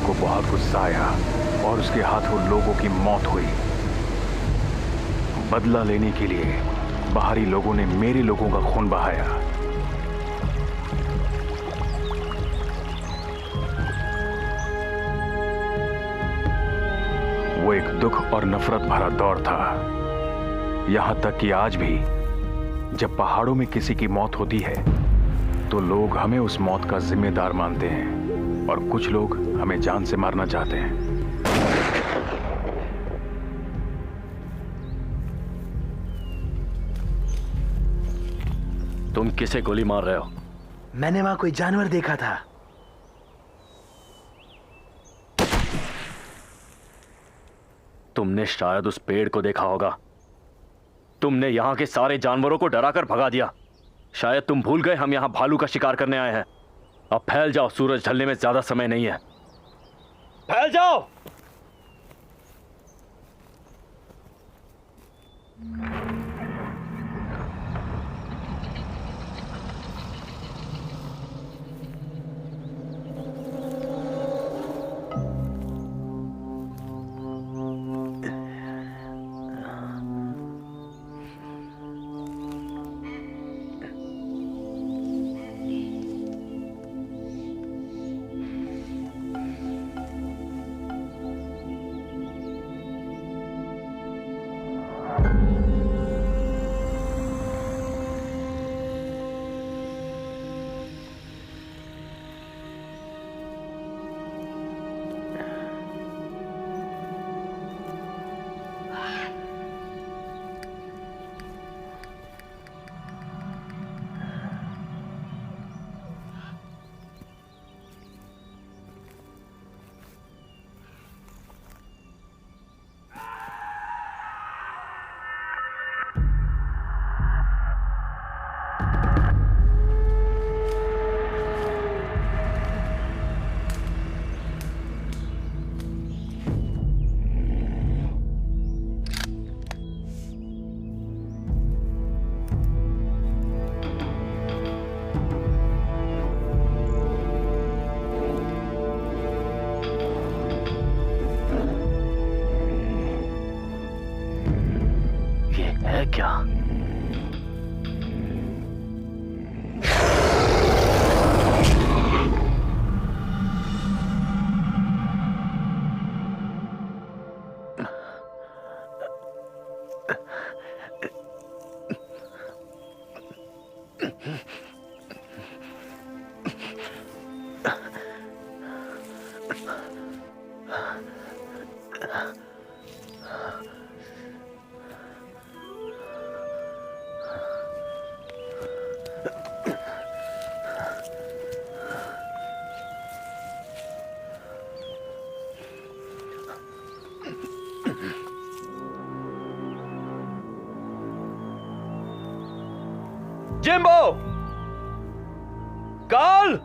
को बहुत गुस्सा आया और उसके हाथों लोगों की मौत हुई। बदला लेने के लिए बाहरी लोगों ने मेरे लोगों का खून बहाया। वो एक दुख और नफरत भरा दौर था। यहां तक कि आज भी जब पहाड़ों में किसी की मौत होती है तो लोग हमें उस मौत का जिम्मेदार मानते हैं और कुछ लोग हमें जान से मारना चाहते हैं। तुम किसे गोली मार रहे हो? मैंने वहां कोई जानवर देखा था। तुमने शायद उस पेड़ को देखा होगा। तुमने यहां के सारे जानवरों को डराकर भगा दिया। शायद तुम भूल गए हम यहां भालू का शिकार करने आए हैं। अब फैल जाओ, सूरज ढलने में ज्यादा समय नहीं है। फैल जाओ। है क्या? जिम्बो! कार्ल!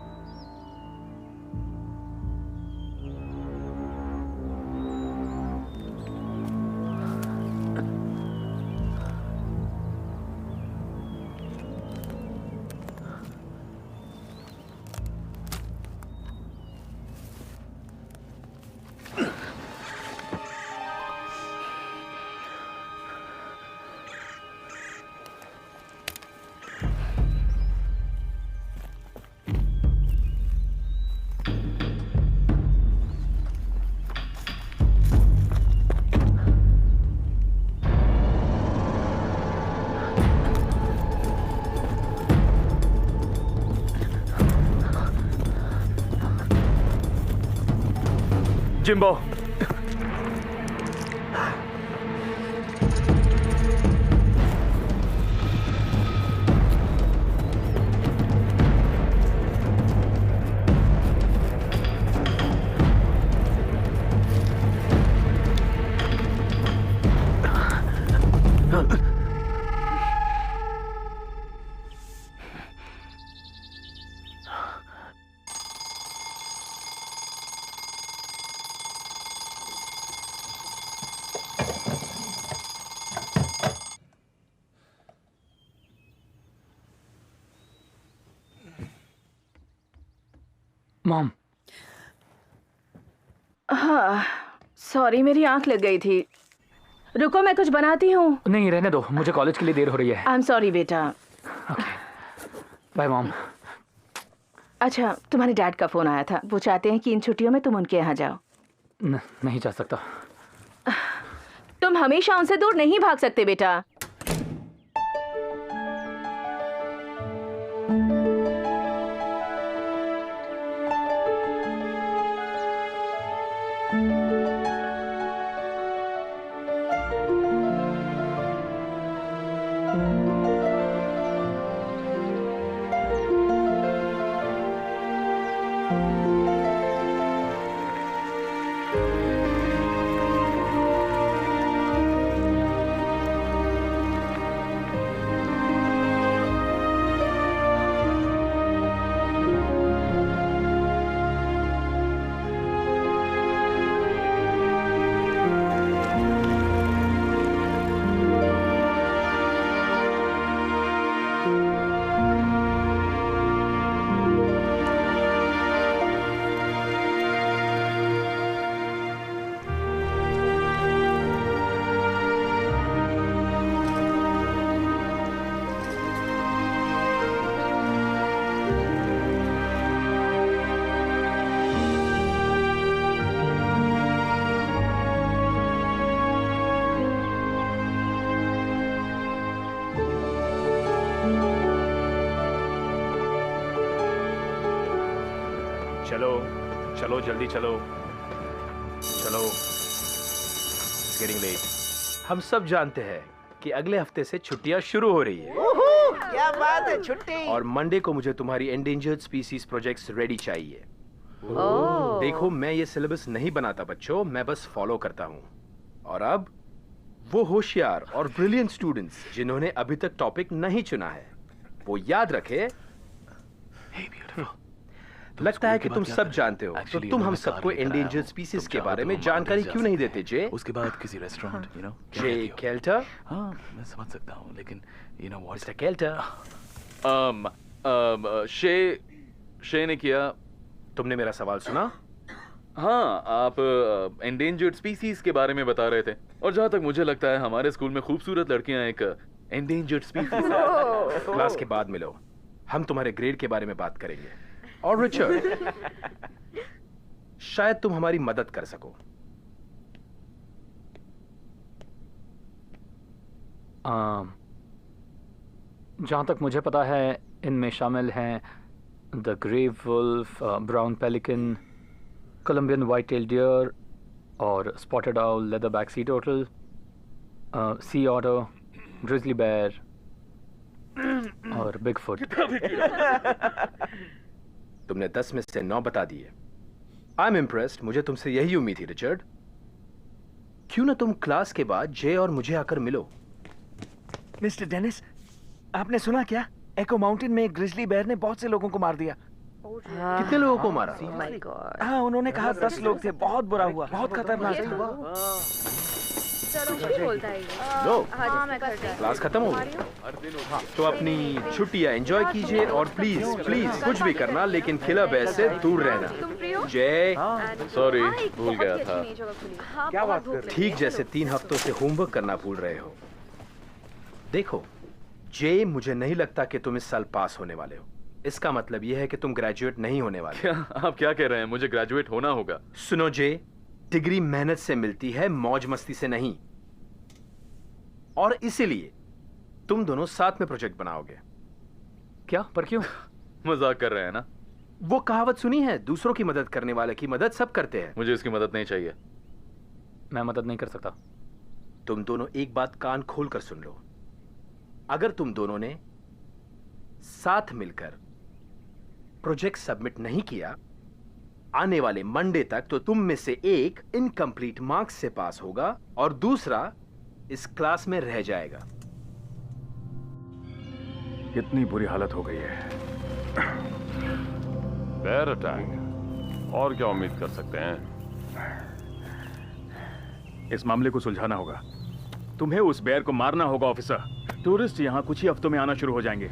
जिम्बो! मॉम, हाँ, सॉरी मेरी आंख लग गई थी। रुको मैं कुछ बनाती हूँ। नहीं रहने दो, मुझे कॉलेज के लिए देर हो रही है। आई एम सॉरी बेटा। Bye mom. अच्छा, तुम्हारे डैड का फोन आया था, वो चाहते हैं कि इन छुट्टियों में तुम उनके यहाँ जाओ। नहीं जा सकता। तुम हमेशा उनसे दूर नहीं भाग सकते बेटा। चलो चलो जल्दी चलो चलो, गेटिंग लेट। हम सब जानते हैं कि अगले हफ्ते से छुट्टियां शुरू हो रही है। क्या बात है, छुट्टी। और मंडे को मुझे तुम्हारी एंडेंजर्ड स्पीसीज प्रोजेक्ट्स रेडी चाहिए। देखो, मैं ये सिलेबस नहीं बनाता बच्चों, मैं बस फॉलो करता हूँ। और अब वो होशियार और ब्रिलियंट स्टूडेंट्स जिन्होंने अभी तक टॉपिक नहीं चुना है, वो याद रखे। लगता है कि तुम सब जानते हो, तो तुम हम सबको एंडेंजर्ड स्पीसीज के बारे में जानकारी क्यों नहीं देते जे? उसके बाद किसी रेस्टोरेंट, जे केल्टर। हाँ, मैं समझ सकता हूँ, लेकिन मिस्टर केल्टर, शे ने किया। तुमने मेरा सवाल सुना? हाँ, आप एंडेंजर्ड स्पीसीज के बारे में बता रहे थे, और जहाँ तक मुझे लगता है हमारे स्कूल में खूबसूरत लड़कियां एक एंडेंजर्ड स्पीसीज हैं। क्लास के बाद मिलो, हम तुम्हारे ग्रेड के बारे में बात करेंगे। और रिचर्ड, शायद तुम हमारी मदद कर सको। जहाँ तक मुझे पता है, इनमें शामिल हैं the grey wolf, brown pelican, Columbian white tail deer और spotted owl, leatherback sea turtle, sea otter, grizzly bear और बिगफुट। तुमने 10 में से 9 बता दिए। आई एम इम्प्रेस्ड, मुझे तुमसे यही उम्मीद थी रिचर्ड। क्यों ना तुम क्लास के बाद जे और मुझे आकर मिलो। मिस्टर डेनिस, आपने सुना क्या? एको माउंटेन में एक ग्रिजली बेयर ने बहुत से लोगों को मार दिया। कितने लोगों को मारा? हाँ, उन्होंने कहा 10 लोग थे। बहुत बुरा हुआ, बहुत खतरनाक था। लो, क्लास खत्म हो गई। तो अपनी छुट्टियां एंजॉय कीजिए, और प्लीज प्लीज कुछ भी करना, लेकिन किलर बेयर से दूर रहना। जय। सॉरी, भूल गया था। क्या बात कर? ठीक जैसे 3 हफ्तों से होमवर्क करना भूल रहे हो। देखो जे, मुझे नहीं लगता कि तुम इस साल पास होने वाले हो। इसका मतलब यह है कि तुम ग्रेजुएट नहीं होने वाले। क्या आप क्या कह रहे हैं? मुझे ग्रेजुएट होना होगा? सुनो जे, डिग्री मेहनत से मिलती है, मौज मस्ती से नहीं। और इसीलिए तुम दोनों साथ में प्रोजेक्ट बनाओगे। क्या? पर क्यों? मजाक कर रहे हैं ना? वो कहावत सुनी है, दूसरों की मदद करने वाले की मदद सब करते हैं। मुझे इसकी मदद नहीं चाहिए। मैं मदद नहीं कर सकता। तुम दोनों एक बात कान खोल कर सुन लो। अगर तुम दोनों ने साथ मिलकर प्रोजेक्ट सबमिट नहीं किया आने वाले मंडे तक, तो तुम में से एक इनकम्प्लीट मार्क्स से पास होगा और दूसरा इस क्लास में रह जाएगा। कितनी बुरी हालत हो गई है। बेयर अटैक, और क्या उम्मीद कर सकते हैं? इस मामले को सुलझाना होगा। तुम्हें उस बेयर को मारना होगा ऑफिसर। टूरिस्ट यहाँ कुछ ही हफ्तों में आना शुरू हो जाएंगे।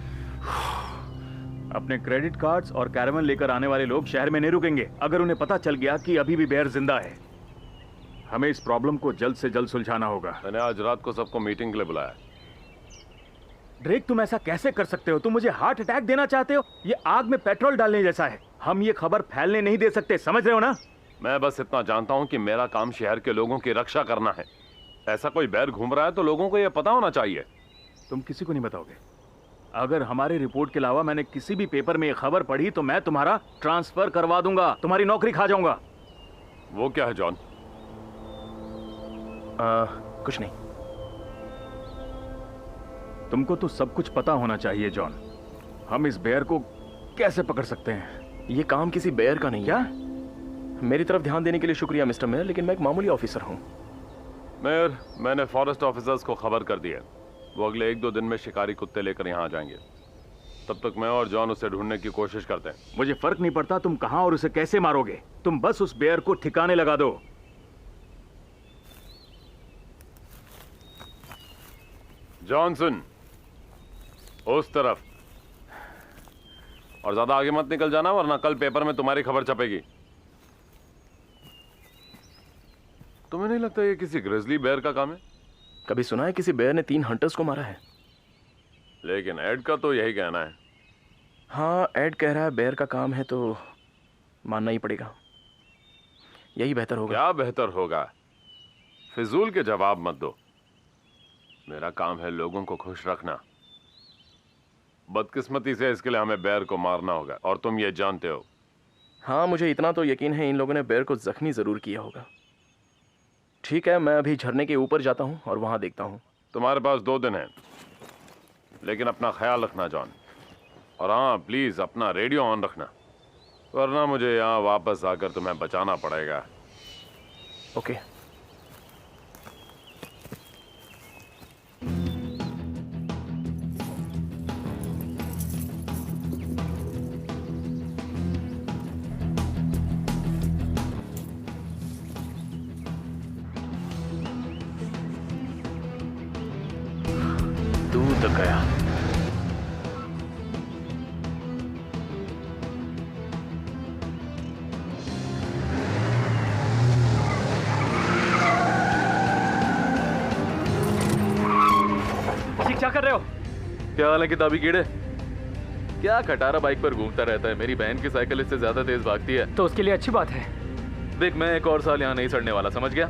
अपने क्रेडिट कार्ड्स और कैरावन लेकर आने वाले लोग शहर में नहीं रुकेंगे अगर उन्हें पता चल गया कि अभी भी बेयर जिंदा है। हमें इस प्रॉब्लम को जल्द से जल्द सुलझाना होगा। मैंने आज रात को सबको मीटिंग के लिए बुलाया। ड्रेक, तुम ऐसा कैसे कर सकते हो? तुम मुझे हार्ट अटैक देना चाहते हो? ये आग में पेट्रोल डालने जैसा है। हम ये खबर फैलने नहीं दे सकते, समझ रहे हो ना? मैं बस इतना जानता हूं कि मेरा काम शहर के लोगों की रक्षा करना है। ऐसा कोई बैर घूम रहा है तो लोगों को यह पता होना चाहिए। तुम किसी को नहीं बताओगे? अगर हमारी रिपोर्ट के अलावा मैंने किसी भी पेपर में ये खबर पढ़ी तो मैं तुम्हारा ट्रांसफर करवा दूंगा, तुम्हारी नौकरी खा जाऊंगा। वो क्या है जॉन? कुछ नहीं। तुमको तो सब कुछ पता होना चाहिए जॉन। हम इस बेयर को कैसे पकड़ सकते हैं? ये काम किसी बेयर का नहीं क्या? है। मेरी तरफ ध्यान देने के लिए शुक्रिया मिस्टर मेयर, लेकिन मैं एक मामूली ऑफिसर हूँ। मेयर, मैंने फॉरेस्ट ऑफिसर्स को खबर कर दी है। वो अगले 1-2 दिन में शिकारी कुत्ते लेकर यहाँ आ जाएंगे। तब तक मैं और जॉन उसे ढूंढने की कोशिश करते हैं। मुझे फर्क नहीं पड़ता तुम कहां और उसे कैसे मारोगे, तुम बस उस बेयर को ठिकाने लगा दो। जॉनसन, उस तरफ। और ज्यादा आगे मत निकल जाना, वरना कल पेपर में तुम्हारी खबर छपेगी। तुम्हें नहीं लगता ये किसी ग्रिजली बेयर का काम है? कभी सुना है किसी बेयर ने 3 हंटर्स को मारा है? लेकिन एड का तो यही कहना है। हाँ, एड कह रहा है बेयर का काम है तो मानना ही पड़ेगा। यही बेहतर होगा। क्या बेहतर होगा? फिजूल के जवाब मत दो। मेरा काम है लोगों को खुश रखना। बदकिस्मती से इसके लिए हमें बेयर को मारना होगा, और तुम ये जानते हो। हाँ, मुझे इतना तो यकीन है इन लोगों ने बेयर को जख्मी जरूर किया होगा। ठीक है, मैं अभी झरने के ऊपर जाता हूँ और वहां देखता हूँ। तुम्हारे पास 2 दिन हैं, लेकिन अपना ख्याल रखना जॉन। और हाँ, प्लीज अपना रेडियो ऑन रखना, वरना मुझे यहाँ वापस आकर तुम्हें बचाना पड़ेगा। ओके। दूर तक गया। क्या कर रहे हो? क्या हाल है किताबी कीड़े? क्या खटारा बाइक पर घूमता रहता है? मेरी बहन की साइकिल इससे ज्यादा तेज भागती है। तो उसके लिए अच्छी बात है। देख, मैं एक और साल यहाँ नहीं सड़ने वाला, समझ गया?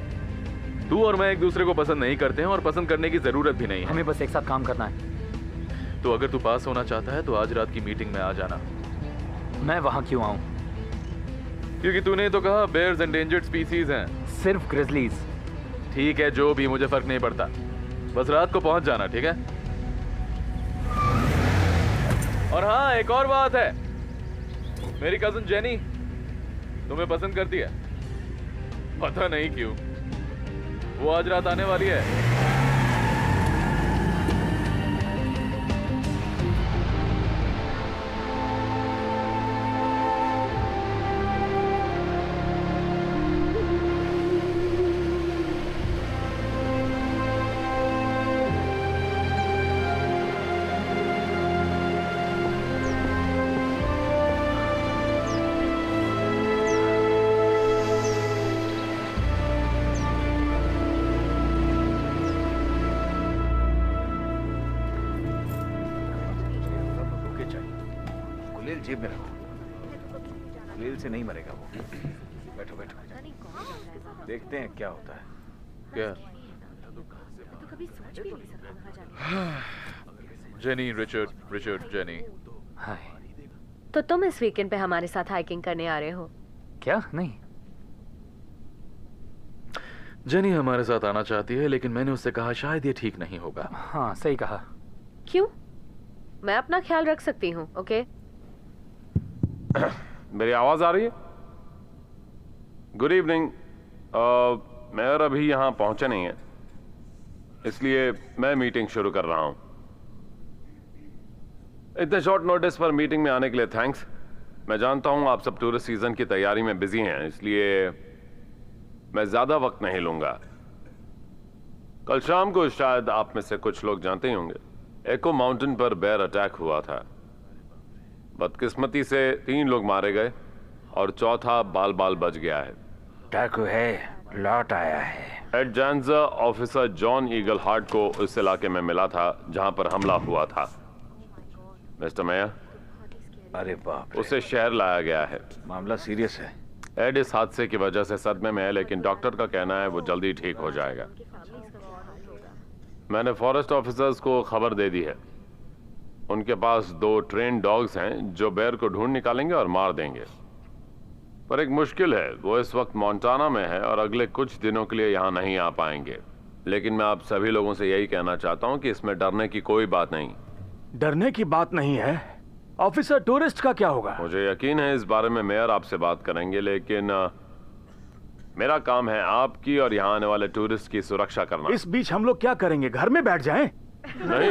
तू और मैं एक दूसरे को पसंद नहीं करते हैं और पसंद करने की जरूरत भी नहीं है। हमें बस एक साथ काम करना है। तो अगर तू पास होना चाहता है तो आज रात की मीटिंग में आ जाना। मैं वहां क्यों आऊं? क्योंकि तूने तो कहा बेयर्स एंडेंजर्ड स्पीसीज हैं। सिर्फ ग्रिजलीज। ठीक है, जो भी, मुझे फर्क नहीं पड़ता। बस रात को पहुंच जाना, ठीक है? और हाँ, एक और बात है, मेरी कजन जेनी तुम्हें पसंद करती है। पता नहीं क्यों। वो आज रात आने वाली है। गुलेल जेब में रखो। गुलेल से नहीं मरेगा वो। बैठो बैठो, देखते हैं क्या होता है। क्या? Jenny, Richard, Jenny. हाय। तो तुम इस वीकेंड पे हमारे साथ हाइकिंग करने आ रहे हो? क्या? नहीं। जेनी हमारे साथ आना चाहती है, लेकिन मैंने उससे कहा शायद ये ठीक नहीं होगा। हाँ, सही कहा। क्यों? मैं अपना ख्याल रख सकती हूँ, ओके? मेरी आवाज आ रही है? Good evening. मेयर अभी यहाँ पहुंचे नहीं है, इसलिए मैं मीटिंग शुरू कर रहा हूं। इतने शॉर्ट नोटिस पर मीटिंग में आने के लिए थैंक्स। मैं जानता हूं आप सब टूरिस्ट सीजन की तैयारी में बिजी हैं, इसलिए मैं ज्यादा वक्त नहीं लूंगा। कल शाम को शायद आप में से कुछ लोग जानते ही होंगे, एको माउंटेन पर बेयर अटैक हुआ था। बदकिस्मती से 3 लोग मारे गए और चौथा बाल बाल बच गया है। डाकू है लौट आया है। एड जानजा ऑफिसर जॉन ईगल हार्ट को उस इलाके में मिला था जहां पर हमला हुआ था। मिस्टर मेयर, अरे बाप रे। उसे शहर लाया गया है। मामला सीरियस है। एड इस हादसे की वजह से सदमे में है, लेकिन डॉक्टर का कहना है वो जल्दी ठीक हो जाएगा। मैंने फॉरेस्ट ऑफिसर्स को खबर दे दी है। उनके पास 2 ट्रेन डॉग्स हैं जो बेर को ढूंढ निकालेंगे और मार देंगे। पर एक मुश्किल है, वो इस वक्त मोंटाना में है और अगले कुछ दिनों के लिए यहाँ नहीं आ पाएंगे। लेकिन मैं आप सभी लोगों से यही कहना चाहता हूँ कि इसमें डरने की कोई बात नहीं। डरने की बात नहीं है। ऑफिसर टूरिस्ट का क्या होगा? मुझे यकीन है इस बारे में मेयर आपसे बात करेंगे, लेकिन मेरा काम है आपकी और यहाँ आने वाले टूरिस्ट की सुरक्षा करना। इस बीच हम लोग क्या करेंगे? घर में बैठ जाएं? नहीं,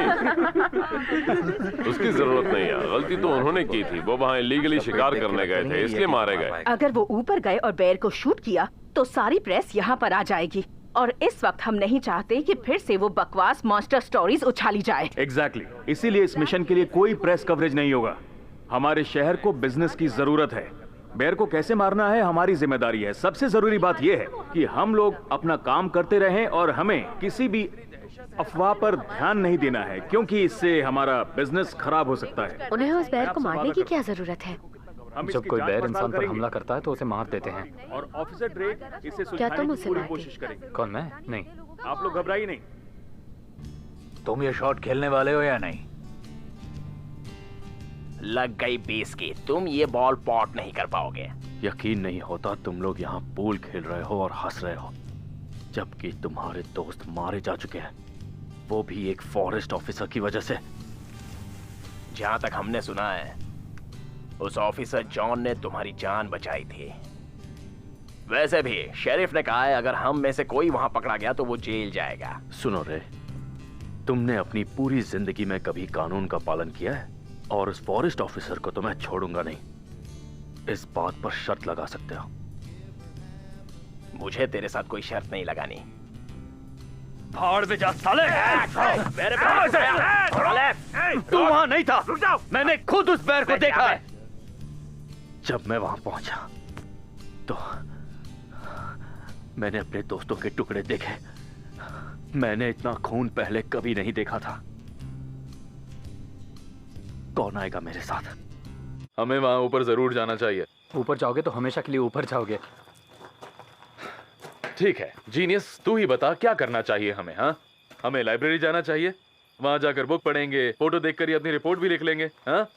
उसकी जरूरत नहीं है। गलती तो उन्होंने की थी, वो वहाँ इलीगली शिकार करने गए थे, इसलिए मारे गए। अगर वो ऊपर गए और बेर को शूट किया तो सारी प्रेस यहाँ पर आ जाएगी, और इस वक्त हम नहीं चाहते कि फिर से वो बकवास मॉन्स्टर स्टोरीज उछाली जाए। एग्जैक्टली। इसीलिए इस मिशन के लिए कोई प्रेस कवरेज नहीं होगा। हमारे शहर को बिजनेस की जरूरत है। बेर को कैसे मारना है हमारी जिम्मेदारी है। सबसे जरूरी बात यह है कि हम लोग अपना काम करते रहें और हमें किसी भी अफवाह पर ध्यान नहीं देना है, क्योंकि इससे हमारा बिजनेस खराब हो सकता है। उन्हें उस बेर को मारने की क्या जरूरत है? जब कोई बेर इंसान पर हमला करता है तो उसे मार देते हैं। और ऑफिसर ड्रेक इसे क्या तुम सुलझाने उसे की पूरी मारते? कोशिश करेंगे। कौन, मैं? नहीं। आप लोग घबराइए नहीं। तुम ये शॉट खेलने वाले हो या नहीं? लग गई बेस की। तुम ये बॉल पॉट नहीं कर पाओगे। यकीन नहीं होता तुम लोग यहाँ पूल खेल रहे हो और हंस रहे हो, जबकि तुम्हारे दोस्त मारे जा चुके हैं, वो भी एक फॉरेस्ट ऑफिसर की वजह से। जहां तक हमने सुना है, उस ऑफिसर जॉन ने तुम्हारी जान बचाई थी। वैसे भी शेरिफ ने कहा है अगर हम में से कोई वहां पकड़ा गया तो वो जेल जाएगा। सुनो रे, तुमने अपनी पूरी जिंदगी में कभी कानून का पालन किया है? और उस फॉरेस्ट ऑफिसर को तो मैं छोड़ूंगा नहीं। इस बात पर शर्त लगा सकते हो? मुझे तेरे साथ कोई शर्त नहीं लगानी। भाड़ में जा साले! मेरे तू वहां नहीं था। मैंने खुद उस बेर को देखा है। जब मैं वहां पहुंचा तो मैंने अपने दोस्तों के टुकड़े देखे। मैंने इतना खून पहले कभी नहीं देखा था। कौन आएगा मेरे साथ? हमें वहां ऊपर जरूर जाना चाहिए। ऊपर जाओगे तो हमेशा के लिए ऊपर जाओगे। ठीक है जीनियस, तू ही बता क्या करना चाहिए हमें। हाँ, हमें लाइब्रेरी जाना चाहिए, वहां जाकर बुक पढ़ेंगे, फोटो देखकर ही अपनी रिपोर्ट भी लिख लेंगे। हाँ,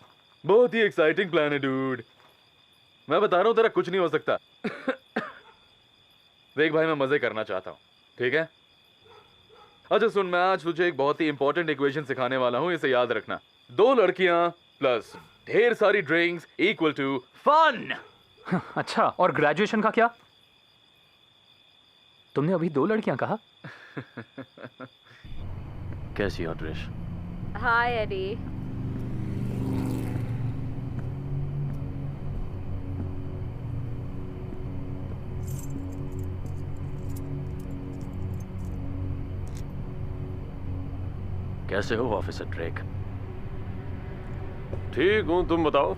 बहुत ही एक्साइटिंग प्लान है डूड। मैं बता रहा हूं तेरा कुछ नहीं हो सकता। देख भाई, मैं मजे करना चाहता हूं, ठीक है? अच्छा सुन, मैं आज तुझे एक बहुत ही इंपॉर्टेंट इक्वेशन सिखाने वाला हूं, इसे याद रखना। 2 लड़कियां प्लस ढेर सारी ड्रिंक्स इक्वल टू फन। अच्छा, और ग्रेजुएशन का क्या? तुमने अभी 2 लड़कियां कहा। कैसी हो ड्रेस? हाय एडी। कैसे हो ऑफिसर ड्रेक? ठीक हूं, तुम बताओ।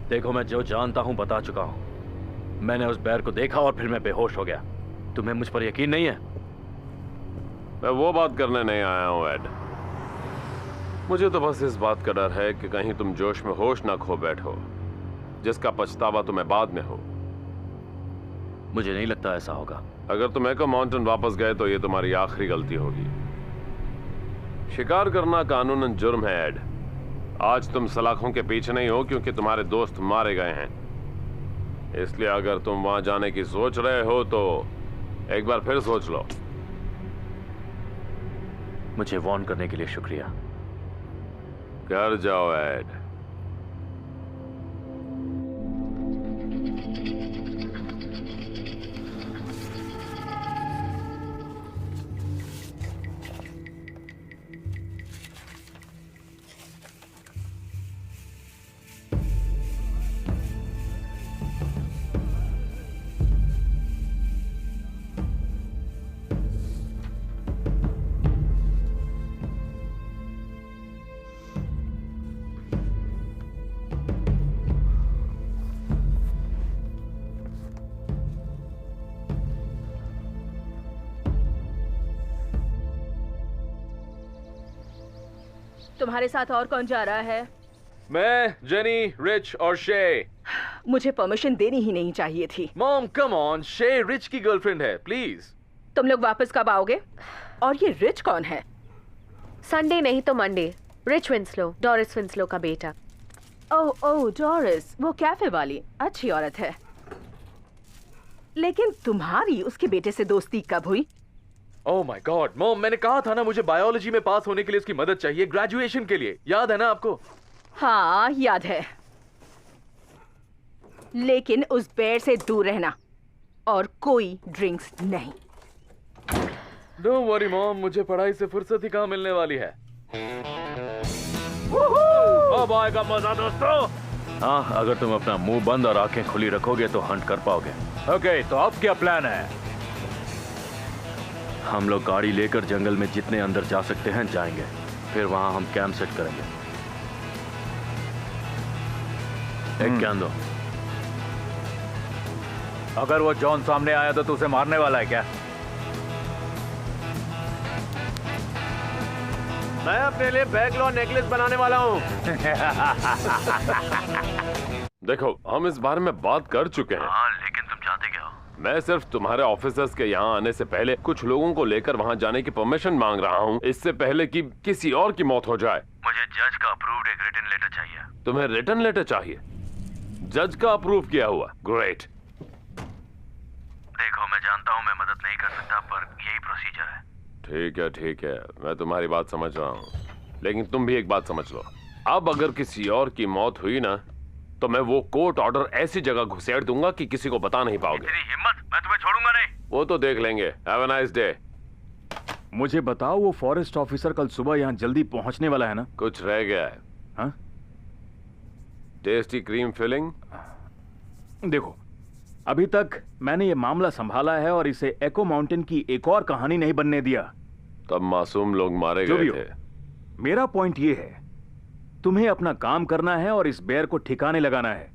देखो, मैं जो जानता हूं बता चुका हूं। मैंने उस बेर को देखा और फिर मैं बेहोश हो गया। तुम्हें मुझ पर यकीन नहीं है? मैं वो बात करने नहीं आया हूं एड। मुझे तो बस इस बात का डर है कि कहीं तुम जोश में होश ना खो बैठो, जिसका पछतावा तुम्हें बाद में हो। मुझे नहीं लगता ऐसा होगा। अगर तुम एको माउंटेन वापस गए तो ये तुम्हारी आखिरी गलती होगी। शिकार करना कानूनन जुर्म है एड। आज तुम सलाखों के पीछे नहीं हो क्योंकि तुम्हारे दोस्त मारे गए हैं। इसलिए अगर तुम वहां जाने की सोच रहे हो तो एक बार फिर सोच लो। मुझे वार्न करने के लिए शुक्रिया। घर जाओ एड। तुम्हारे साथ और कौन जा रहा है? मैं, जेनी, रिच और शे। मुझे परमिशन देनी ही नहीं चाहिए थी। मॉम कम ऑन, शे रिच की गर्लफ्रेंड है, प्लीज। तुम लोग वापस कब आओगे? और ये रिच कौन है? संडे नहीं तो Monday. Rich Winslow, Doris Winslow का बेटा। ओह डॉरिस, वो कैफे वाली अच्छी औरत है। लेकिन तुम्हारी उसके बेटे से दोस्ती कब हुई? ओह माय गॉड मॉम, मैंने कहा था ना मुझे बायोलॉजी में पास होने के लिए उसकी मदद चाहिए, ग्रेजुएशन के लिए। याद है ना आपको? हाँ याद है, लेकिन उस बेर से दूर रहना और कोई ड्रिंक्स नहीं। डोंट वरी मॉम, मुझे पढ़ाई से फुर्सत ही कहाँ मिलने वाली है। अब आएगा मजा दोस्तों। हाँ, अगर तुम अपना मुंह बंद और आंखें खुली रखोगे तो हंट कर पाओगे। ओके, तो अब क्या प्लान है? हम लोग गाड़ी लेकर जंगल में जितने अंदर जा सकते हैं जाएंगे, फिर वहां हम कैंप सेट करेंगे। एक कैन दो। अगर वो जॉन सामने आया तो तू उसे मारने वाला है क्या? मैं अपने लिए बैकलॉ नेकलेस बनाने वाला हूँ। देखो, हम इस बारे में बात कर चुके हैं। हाँ, लेकिन तुम चाहते क्या हो? मैं सिर्फ तुम्हारे ऑफिसर्स के यहाँ आने से पहले कुछ लोगों को लेकर वहाँ जाने की परमिशन मांग रहा हूँ, इससे पहले कि किसी और की मौत हो जाए। मुझे जज का अप्रूव्ड एक रिटन लेटर चाहिए। तुम्हें रिटन लेटर चाहिए? जज का अप्रूव किया हुआ? ग्रेट। देखो, मैं जानता हूँ मैं मदद नहीं कर सकता, पर यही प्रोसीजर है। ठीक है, मैं तुम्हारी बात समझ रहा हूँ, लेकिन तुम भी एक बात समझ लो। अब अगर किसी और की मौत हुई ना, तो मैं वो कोर्ट ऑर्डर ऐसी जगह घुसेड़ दूंगा कि किसी को बता नहीं पाओगे। तेरी हिम्मत, मैं तुम्हें छोड़ूंगा नहीं। वो तो देख लेंगे। Have a nice day. मुझे बताओ, वो फॉरेस्ट ऑफिसर कल सुबह यहाँ जल्दी पहुंचने वाला है ना? कुछ रह गया है? हाँ? Tasty cream filling. देखो, अभी तक मैंने ये मामला संभाला है और इसे एको माउंटेन की एक और कहानी नहीं बनने दिया। तब मासूम लोग मारे जो गए भी हो, थे। मेरा पॉइंट ये है, तुम्हें अपना काम करना है और इस बेर को ठिकाने लगाना है।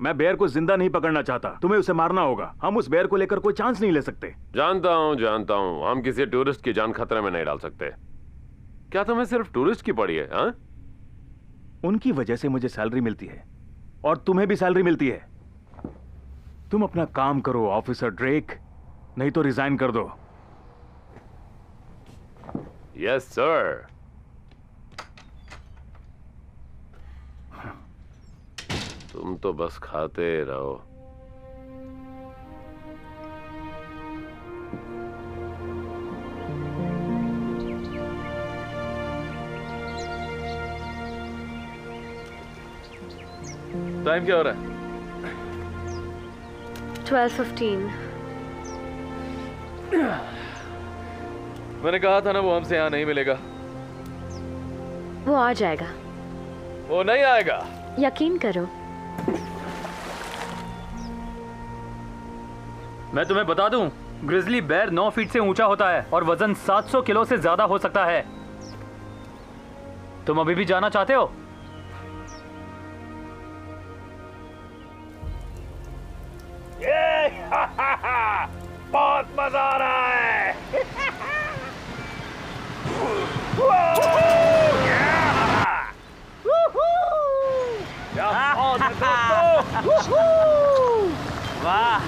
मैं बेर को जिंदा नहीं पकड़ना चाहता, तुम्हें उसे मारना होगा। हम उस बेर को लेकर कोई चांस नहीं ले सकते। जानता हूँ, हम किसी टूरिस्ट की जान खतरे में नहीं डाल सकते। क्या तुम्हें सिर्फ टूरिस्ट की पड़ी है? हाँ? उनकी वजह से मुझे सैलरी मिलती है और तुम्हें भी सैलरी मिलती है। तुम अपना काम करो ऑफिसर ड्रेक, नहीं तो रिजाइन कर दो। Yes sir. तुम तो बस खाते रहो। टाइम क्या हो रहा है? 12:15। मैंने कहा था ना वो हमसे यहाँ नहीं मिलेगा। वो आ जाएगा। वो नहीं आएगा। यकीन करो। मैं तुम्हें बता दूं, ग्रिजली बेर 9 फीट से ऊंचा होता है और वजन 700 किलो से ज्यादा हो सकता है। तुम अभी भी जाना चाहते हो? बहुत मजा आ रहा है। वाह।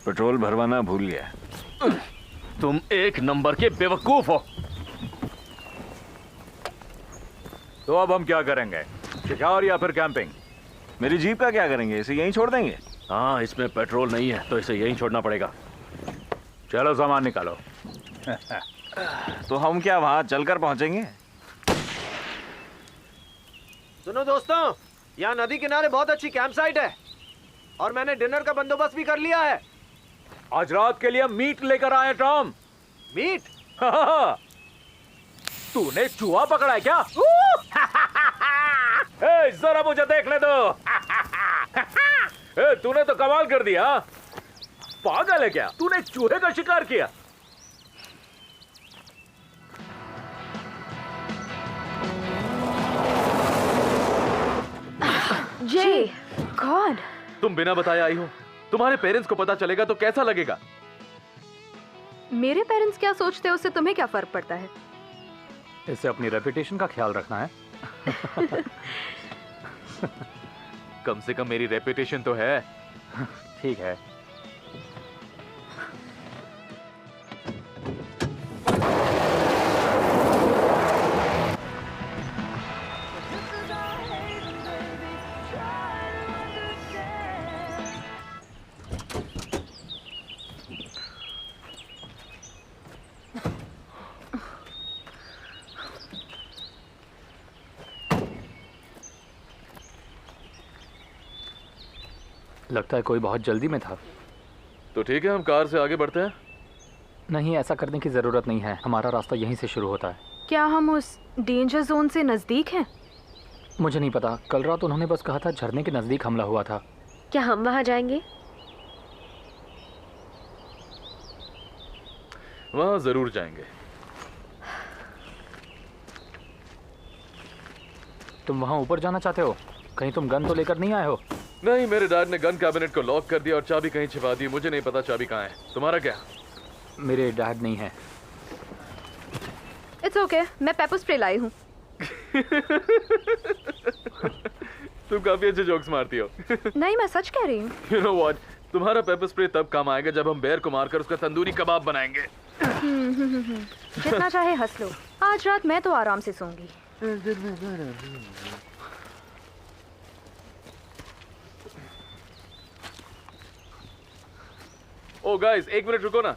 पेट्रोल भरवाना भूल गया। तुम एक नंबर के बेवकूफ हो। तो अब हम क्या करेंगे? शिकार या फिर कैंपिंग? मेरी जीप का क्या करेंगे? इसे यहीं छोड़ देंगे? हाँ, इसमें पेट्रोल नहीं है तो इसे यहीं छोड़ना पड़ेगा। चलो सामान निकालो। तो हम क्या वहां चलकर पहुंचेंगे? सुनो दोस्तों, यहाँ नदी किनारे बहुत अच्छी कैंप साइट है और मैंने डिनर का बंदोबस्त भी कर लिया है। आज रात के लिए मीट लेकर आए टॉम। मीट? तूने चूहा पकड़ा है क्या? ए, जरा मुझे देखने दो। ए, तूने तो कमाल कर दिया। पागल है क्या? तूने चूहे का शिकार किया? जे, गॉड। तुम बिना बताए आई हो। तुम्हारे पेरेंट्स को पता चलेगा तो कैसा लगेगा? मेरे पेरेंट्स क्या सोचते हैं उससे तुम्हें क्या फर्क पड़ता है? इससे अपनी रेपुटेशन का ख्याल रखना है। कम से कम मेरी रेपुटेशन तो है। ठीक है। लगता है कोई बहुत जल्दी में था। तो ठीक है, हम कार से आगे बढ़ते हैं। नहीं, ऐसा करने की ज़रूरत नहीं है, हमारा रास्ता यहीं से शुरू होता है। क्या हम उस डेंजर जोन से नज़दीक हैं? मुझे नहीं पता, कल रात उन्होंने बस कहा था झरने के नज़दीक हमला हुआ था। क्या हम वहाँ जाएंगे? वहाँ जरूर जाएंगे। तुम वहाँ ऊपर जाना चाहते हो? कहीं तुम गन तो लेकर नहीं आए हो? नहीं, मेरे डैड ने गन कैबिनेट को लॉक कर दिया और चाबी कहीं छिपा दी। मुझे नहीं पता चाबी कहाँ है। तुम्हारा क्या? मेरे डैड नहीं है। इट्स ओके, मैं पेपर स्प्रे लाई हूँ। तुम काफी अच्छे जोक्स मारती हो। नहीं, मैं सच कह रही हूँ। You know what? तुम्हारा पेपर स्प्रे तब काम आएगा जब हम बेर को मारकर उसका तंदूरी कबाब बनाएंगे। जितना चाहे हंस लो, आज रात मैं तो आराम से सोऊंगी। ओ गाइस, एक मिनट रुको ना।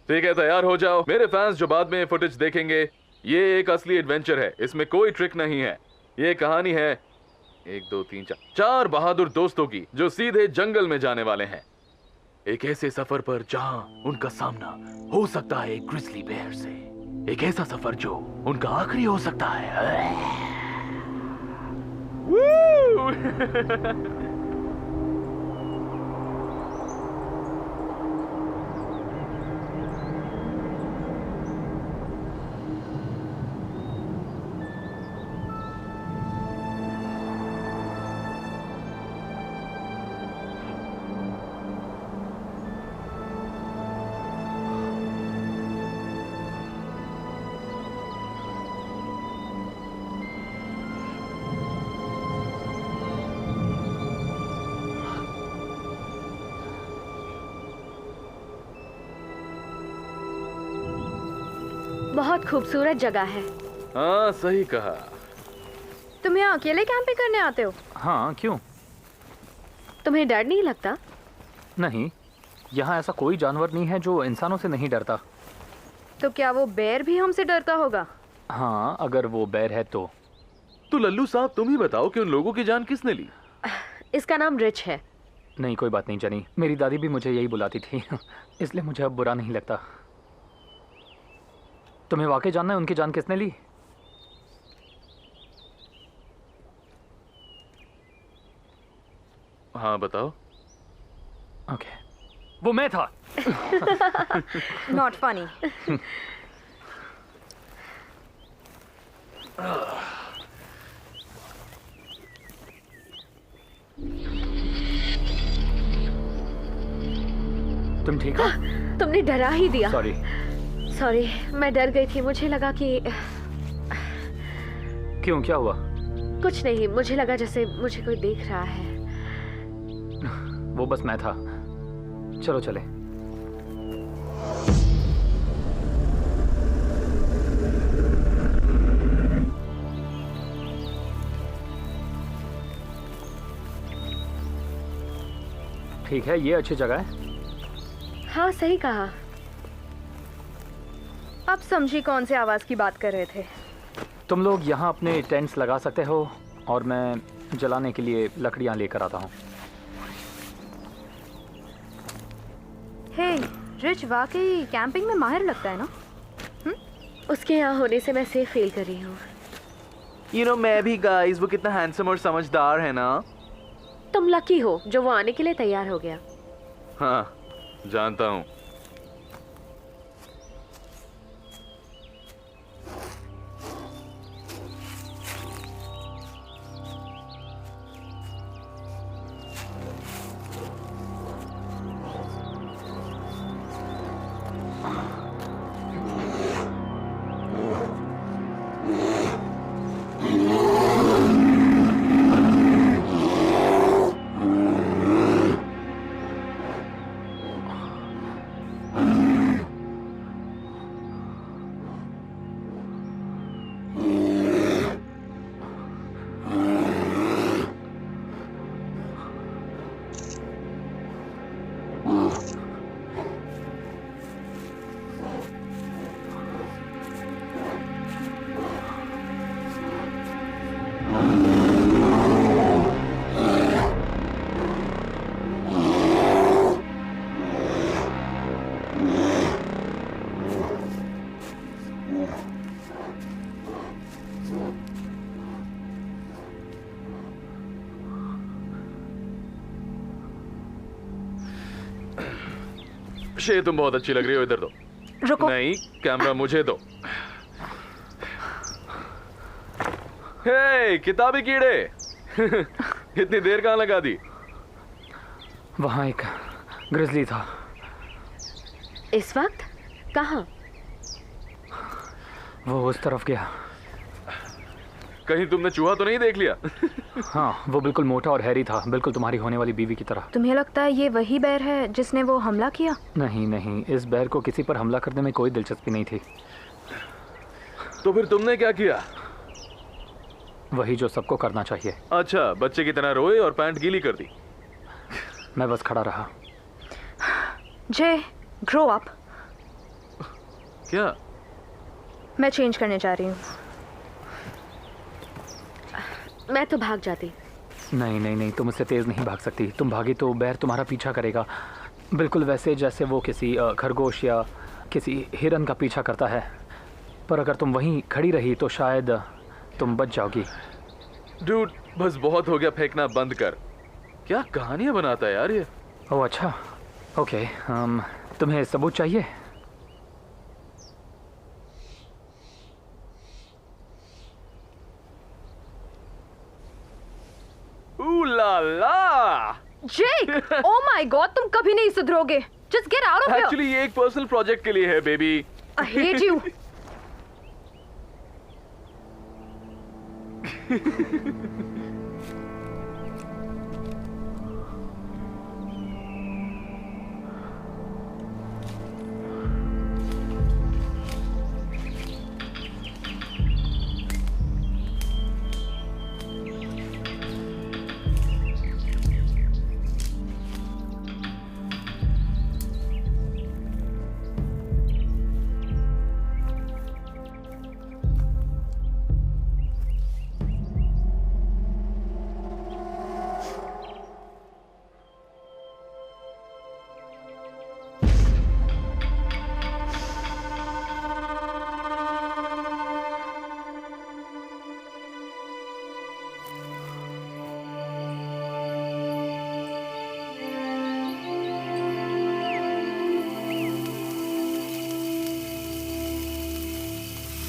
ठीक है, तैयार हो जाओ। मेरे फैंस जो बाद में फुटेज देखेंगे, ये एक असली एडवेंचर है, इसमें कोई ट्रिक नहीं है। ये कहानी है 1 2 3 4 4 बहादुर दोस्तों की जो सीधे जंगल में जाने वाले हैं, एक ऐसे सफर पर जहां उनका सामना हो सकता है एक ग्रिजली बेयर से। एक ऐसा सफर जो उनका आखिरी हो सकता है। बहुत खूबसूरत जगह है। हाँ, सही कहा। तुम यहाँ अकेले कैंपिंग करने आते हो? हाँ, क्यों? तुम्हें डर नहीं लगता? नहीं, यहाँ ऐसा कोई जानवर नहीं है जो इंसानों से नहीं डरता। तो क्या वो बेर भी हमसे डरता होगा? हाँ, अगर वो बेर है तो। लल्लू साहब, तुम ही बताओ कि उन लोगों की जान किसने ली? इसका नाम रिच है। नहीं, कोई बात नहीं जनी, मेरी दादी भी मुझे यही बुलाती थी। इसलिए मुझे अब बुरा नहीं लगता। तुम्हें वाकई जानना है उनकी जान किसने ली? हाँ, बताओ। ओके, वो मैं था। Not funny. तुम ठीक हो? तुमने डरा ही दिया। सॉरी। सॉरी, मैं डर गई थी। मुझे लगा कि क्यों, क्या हुआ? कुछ नहीं, मुझे लगा जैसे मुझे कोई देख रहा है। वो बस मैं था। चलो चले। ठीक है, ये अच्छी जगह है। हाँ, सही कहा। आप समझी कौन से आवाज की बात कर रहे थे? तुम लोग यहाँ अपने टेंट्स लगा सकते हो और मैं जलाने के लिए लकड़ियाँ लेकर आता हूँ। हे, रिच वाकई कैंपिंग में माहिर लगता है ना? उसके यहाँ होने से मैं सेफ फील कर रही हूँ। You know, मैं भी गाइस, वो कितना हैंडसम और समझदार है ना। तुम लकी हो जो वो आने के लिए तैयार हो गया। हाँ, जानता हूँ। शे, तुम बहुत अच्छी लग रही हो, इधर दो। रुको। नहीं, कैमरा मुझे दो। हे, किताबी कीड़े। इतनी देर कहाँ लगा दी? वहाँ एक ग्रिजली था। इस वक्त? कहाँ? वो उस तरफ गया। कहीं तुमने चूहा तो नहीं देख लिया? हाँ, वो बिल्कुल मोटा और हैरी था, बिल्कुल तुम्हारी होने वाली बीवी की तरह। तुम्हें लगता है ये वही बैर है जिसने वो हमला किया? नहीं नहीं, इस बैर को किसी पर हमला करने में कोई दिलचस्पी नहीं थी। तो फिर तुमने क्या किया? वही जो सबको करना चाहिए। अच्छा, बच्चे की तरह रोए और पैंट गीली कर दी। मैं बस खड़ा रहा। जय, ग्रो अप। क्या? मैं चेंज करने जा रही हूँ। मैं तो भाग जाती। नहीं नहीं नहीं, तुम उससे तेज नहीं भाग सकती। तुम भागी तो बैर तुम्हारा पीछा करेगा, बिल्कुल वैसे जैसे वो किसी खरगोश या किसी हिरन का पीछा करता है। पर अगर तुम वहीं खड़ी रही तो शायद तुम बच जाओगी। डूड, बस बहुत हो गया, फेंकना बंद कर। क्या कहानियां बनाता है यार ये। ओह अच्छा, ओके। तुम्हें सबूत चाहिए? ला ला। जेक, ओह माय गॉड, तुम कभी नहीं सुधरोगे। Just get out of here. Actually ये एक पर्सनल प्रोजेक्ट के लिए है बेबी। I hate you.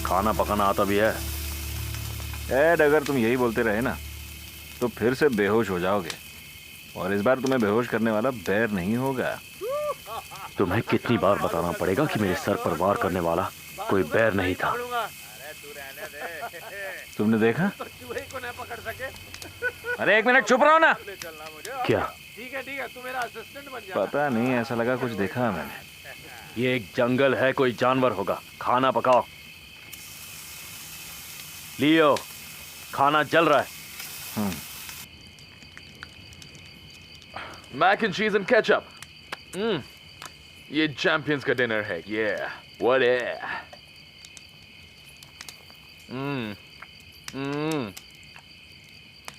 खाना पकाना आता भी है? एड, अगर तुम यही बोलते रहे ना तो फिर से बेहोश हो जाओगे, और इस बार तुम्हें बेहोश करने वाला बैर नहीं होगा। तुम्हें कितनी बार बताना पड़ेगा कि मेरे सर पर वार करने वाला कोई बैर नहीं था। तुमने देखा? अरे एक मिनट चुप रहो ना। क्या? ठीक है, तू मेरा असिस्टेंट बन जा। पता नहीं, ऐसा लगा कुछ देखा है मैंने। ये एक जंगल है, कोई जानवर होगा। खाना पकाओ। लियो, खाना जल रहा है। मैक एंड चीज एंड केचप। ये चैंपियंस का डिनर है। ये व्हाट है?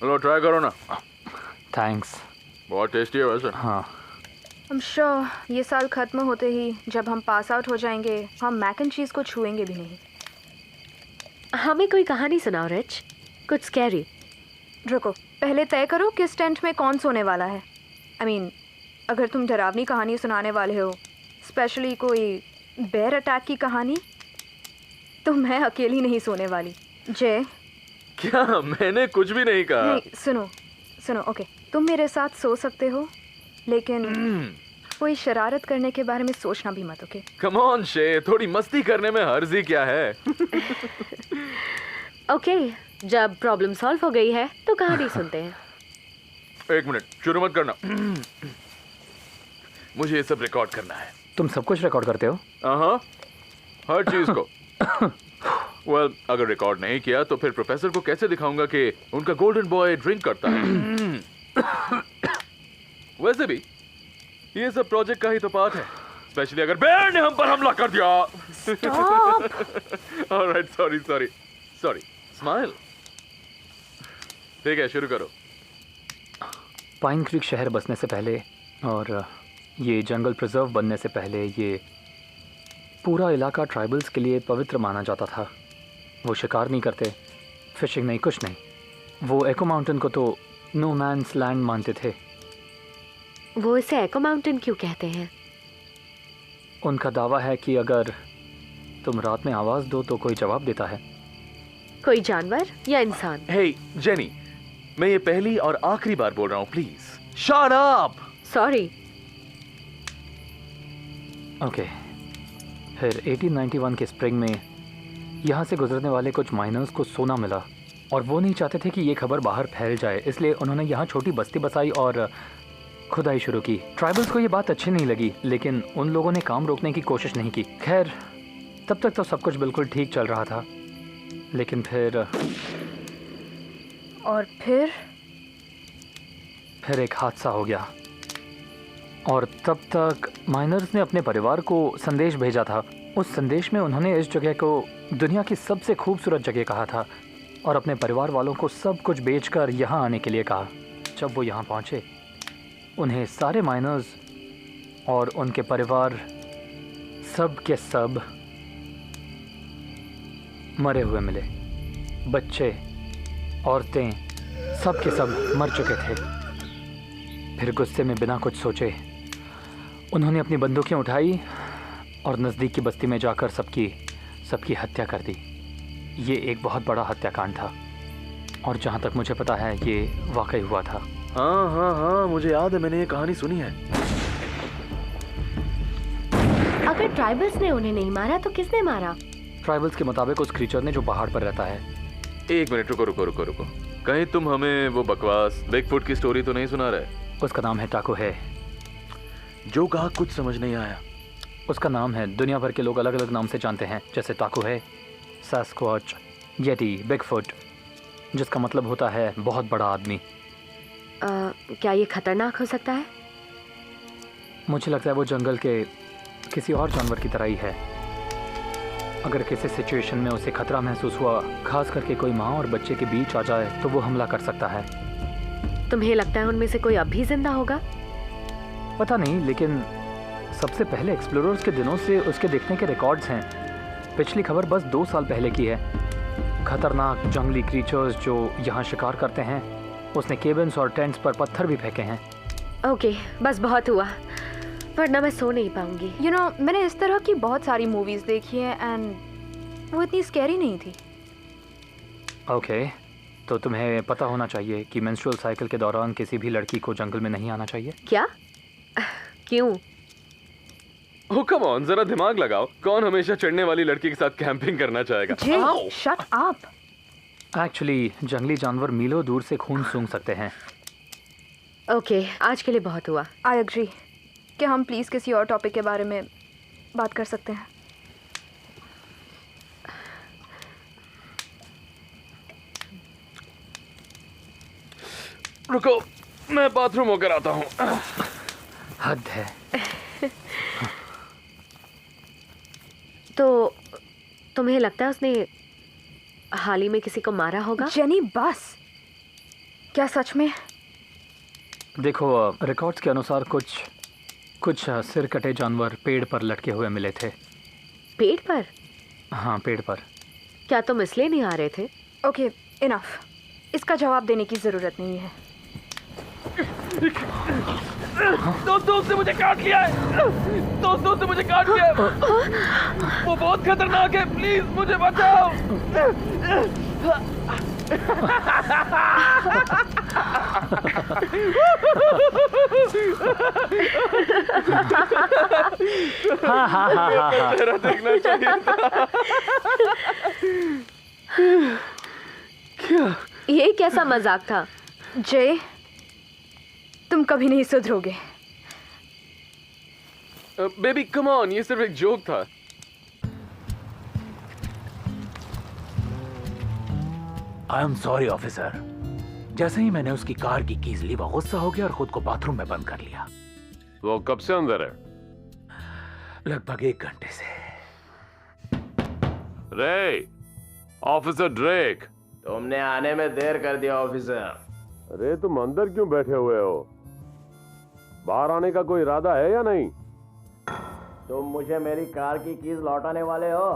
लो, ट्राई करो ना। थैंक्स। बहुत टेस्टी है वैसे। हाँ। I'm sure ये साल खत्म होते ही जब हम पास आउट हो जाएंगे, हम मैक एंड चीज को छुएंगे भी नहीं। हमें कोई कहानी सुनाओ रिच, कुछ स्कैरी। रुको, पहले तय करो किस टेंट में कौन सोने वाला है। I mean, अगर तुम डरावनी कहानी सुनाने वाले हो, स्पेशली कोई बेयर अटैक की कहानी, तो मैं अकेली नहीं सोने वाली। जय। क्या? मैंने कुछ भी नहीं कहा। नहीं, सुनो, ओके, तुम मेरे साथ सो सकते हो, लेकिन कोई शरारत करने के बारे में सोचना भी मत, ओके? कम ऑन शे, थोड़ी मस्ती करने में हर्जी क्या है? ओके, जब प्रॉब्लम सॉल्व हो गई है तो कहानी सुनते हैं। एक मिनट, शुरू मत करना। मुझे ये सब रिकॉर्ड करना है। तुम सब कुछ रिकॉर्ड करते हो? हाँ, हर चीज को। well, अगर रिकॉर्ड नहीं किया तो फिर प्रोफेसर को कैसे दिखाऊंगा कि उनका गोल्डन बॉय ड्रिंक करता है? वैसे भी ये सब प्रोजेक्ट का ही तो पार्ट है, स्पेशली अगर बेर ने हम पर हमला कर दिया। Alright, sorry, smile. ठीक है, शुरू करो। पाइन क्रीक शहर बसने से पहले और ये जंगल प्रिजर्व बनने से पहले ये पूरा इलाका ट्राइबल्स के लिए पवित्र माना जाता था। वो शिकार नहीं करते, फिशिंग नहीं, कुछ नहीं। वो एको माउंटेन को तो नो मैन्स लैंड मानते थे। वो इसे एको माउंटेन क्यों कहते हैं? उनका दावा है कि अगर तुम रात में आवाज़ दो तो कोई जवाब देता है। कोई जानवर या इंसान? हे जेनी, मैं ये पहली और आखिरी बार बोल रहा हूँ, please shut up. Sorry. Okay. फिर 1891 के स्प्रिंग में यहाँ से गुजरने वाले कुछ माइनर्स को सोना मिला और वो नहीं चाहते थे कि ये खबर बाहर फैल जाए, इसलिए उन्होंने यहाँ छोटी बस्ती बसाई और खुदाई शुरू की। ट्राइबल्स को ये बात अच्छी नहीं लगी, लेकिन उन लोगों ने काम रोकने की कोशिश नहीं की। खैर, तब तक तो सब कुछ बिल्कुल ठीक चल रहा था, लेकिन फिर एक हादसा हो गया। और तब तक माइनर्स ने अपने परिवार को संदेश भेजा था। उस संदेश में उन्होंने इस जगह को दुनिया की सबसे खूबसूरत जगह कहा था और अपने परिवार वालों को सब कुछ बेचकर यहाँ आने के लिए कहा। जब वो यहाँ पहुँचे, उन्हें सारे माइनर्स और उनके परिवार सब के सब मरे हुए मिले। बच्चे, औरतें, सब के सब मर चुके थे। फिर गुस्से में बिना कुछ सोचे उन्होंने अपनी बंदूकें उठाई और नज़दीक की बस्ती में जाकर सबकी हत्या कर दी। ये एक बहुत बड़ा हत्याकांड था और जहाँ तक मुझे पता है ये वाकई हुआ था। हाँ, मुझे याद है, मैंने ये कहानी सुनी है। अगर ट्राइबल्स ने उन्हें नहीं मारा तो किसने मारा? ट्राइबल्स के मुताबिक उस क्रीचर ने जो पहाड़ पर रहता है। एक मिनट, रुको। कहीं तुम हमें वो बकवास बिगफुट की स्टोरी तो नहीं सुना रहे? उसका नाम है टाको है। जो कहा कुछ समझ नहीं आया। उसका नाम है, दुनिया भर के लोग अलग अलग नाम से जानते हैं, जैसे टाको है, सास्क्वाच, येटी, बिगफुट, जिसका मतलब होता है बहुत बड़ा आदमी। क्या ये खतरनाक हो सकता है? मुझे लगता है वो जंगल के किसी और जानवर की तरह ही है। अगर किसी सिचुएशन में उसे खतरा महसूस हुआ, खास करके कोई माँ और बच्चे के बीच आ जाए, तो वो हमला कर सकता है। तुम्हें लगता है उनमें से कोई अब भी जिंदा होगा? पता नहीं, लेकिन सबसे पहले एक्सप्लोरर्स के दिनों से उसके दिखने के रिकॉर्ड्स हैं। पिछली खबर बस 2 साल पहले की है। खतरनाक जंगली क्रीचर्स जो यहाँ शिकार करते हैं। उसने केबिन्स और टेंट्स पर पत्थर भी फेंके हैं। ओके, बस बहुत हुआ, वरना मैं सो नहीं पाऊंगी। यू नो, मैंने इस तरह की बहुत सारी मूवीज देखी है एंड वो इतनी स्कैरी नहीं थी। ओके, तो तुम्हें पता होना चाहिए कि मेंस्ट्रुअल साइकिल के दौरान किसी भी लड़की को जंगल में नहीं आना चाहिए। क्या? क्यों? ओह कम ऑन, जरा दिमाग लगाओ। कौन हमेशा चढ़ने वाली लड़की के साथ कैंपिंग करना चाहेगा? Shut up. एक्चुअली जंगली जानवर मीलों दूर से खून सूंघ सकते हैं। ओके, आज के लिए बहुत हुआ। I agree. क्या हम प्लीज किसी और टॉपिक के बारे में बात कर सकते हैं? रुको, मैं बाथरूम होकर आता हूँ। हद है। तो तुम्हें लगता है उसने हाल ही में किसी को मारा होगा? जेनी बस, क्या सच में? देखो, रिकॉर्ड्स के अनुसार कुछ सिर कटे जानवर पेड़ पर लटके हुए मिले थे। पेड़ पर? हाँ, पेड़ पर। क्या तुम इसलिए नहीं आ रहे थे? Okay, enough. इसका जवाब देने की जरूरत नहीं है। दोस्तों से मुझे काट लिया है। दोस्तों से मुझे काट लिया है। वो बहुत खतरनाक है, प्लीज मुझे बचाओ। चेहरा देखना चाहिए था। क्या? ये कैसा मजाक था? जय, तुम कभी नहीं सुधरोगे। बेबी कम ऑन, ये सिर्फ एक जोक था। आई एम सॉरी ऑफिसर। जैसे ही मैंने उसकी कार की कीज ली, वो गुस्सा हो गया और खुद को बाथरूम में बंद कर लिया। वो कब से अंदर है? लगभग 1 घंटे से। रे, ऑफिसर ड्रेक, तुमने आने में देर कर दिया ऑफिसर। अरे तुम अंदर क्यों बैठे हुए हो? बाहर आने का कोई इरादा है या नहीं? तुम मुझे मेरी कार की कीज लौटाने वाले हो?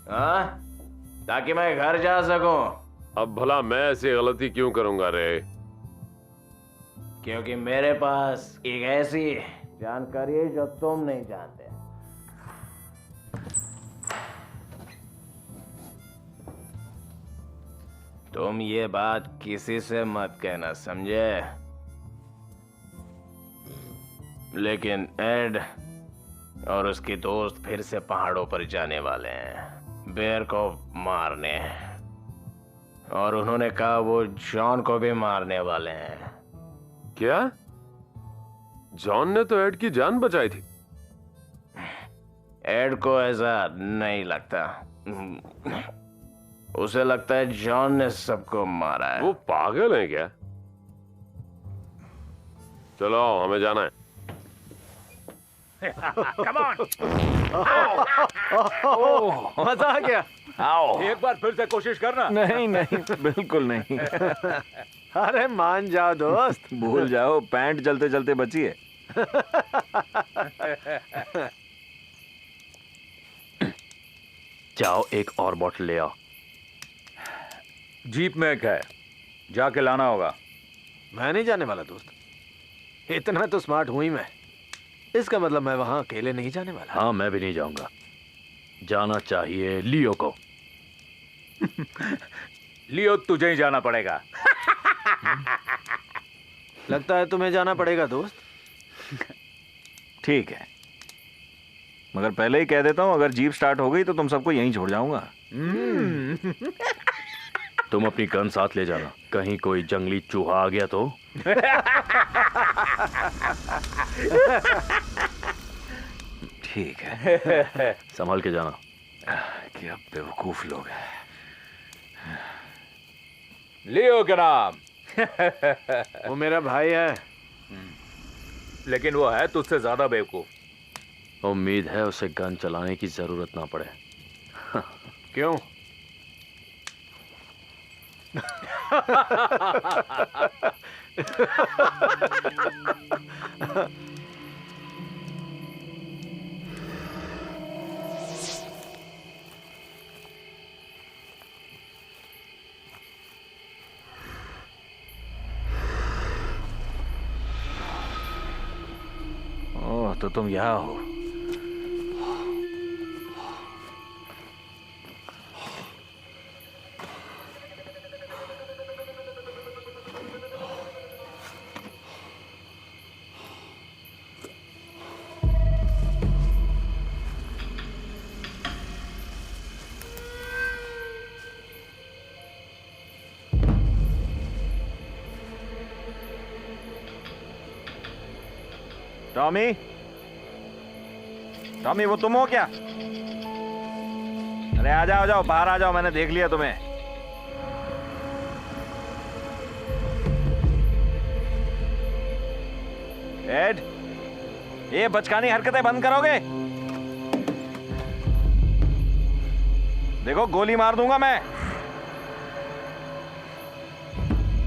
हाँ, ताकि मैं घर जा सकूं। अब भला मैं ऐसी गलती क्यों करूंगा रे? क्योंकि मेरे पास एक ऐसी जानकारी है जो तुम नहीं जानते। तुम ये बात किसी से मत कहना, समझे? लेकिन एड और उसके दोस्त फिर से पहाड़ों पर जाने वाले हैं बेर को मारने, और उन्होंने कहा वो जॉन को भी मारने वाले हैं। क्या? जॉन ने तो एड की जान बचाई थी। एड को ऐसा नहीं लगता, उसे लगता है जॉन ने सबको मारा है। वो पागल है क्या? चलो हमें जाना है। Come on! मजा आ गया। आओ। एक बार फिर से कोशिश करना। नहीं नहीं, बिल्कुल नहीं। अरे मान जाओ दोस्त। भूल जाओ, पैंट जलते जलते बची है। जाओ एक और बोतल ले आओ। जीप में एक है, जाके लाना होगा। मैं नहीं जाने वाला दोस्त, इतना तो स्मार्ट हूं ही मैं। इसका मतलब मैं वहां अकेले नहीं जाने वाला। हाँ, मैं भी नहीं जाऊंगा। जाना चाहिए लियो को। लियो, तुझे ही जाना पड़ेगा। लगता है तुम्हें जाना पड़ेगा दोस्त। ठीक है, मगर पहले ही कह देता हूं, अगर जीप स्टार्ट हो गई तो तुम सबको यहीं छोड़ जाऊंगा। तुम अपनी गन साथ ले जाना, कहीं कोई जंगली चूहा आ गया तो। ठीक है। संभाल के जाना। क्या बेवकूफ लोग हैं। लियो का नाम। वो मेरा भाई है, लेकिन वो है तुझसे ज्यादा बेवकूफ। उम्मीद है उसे गन चलाने की जरूरत ना पड़े। क्यों? ओह, तो तुम यहाँ हो। टॉमी, टॉमी, वो तुम हो क्या? अरे आ जाओ, जाओ बाहर आ जाओ, मैंने देख लिया तुम्हें। एड, ये बचकानी हरकतें बंद करोगे? देखो गोली मार दूंगा मैं।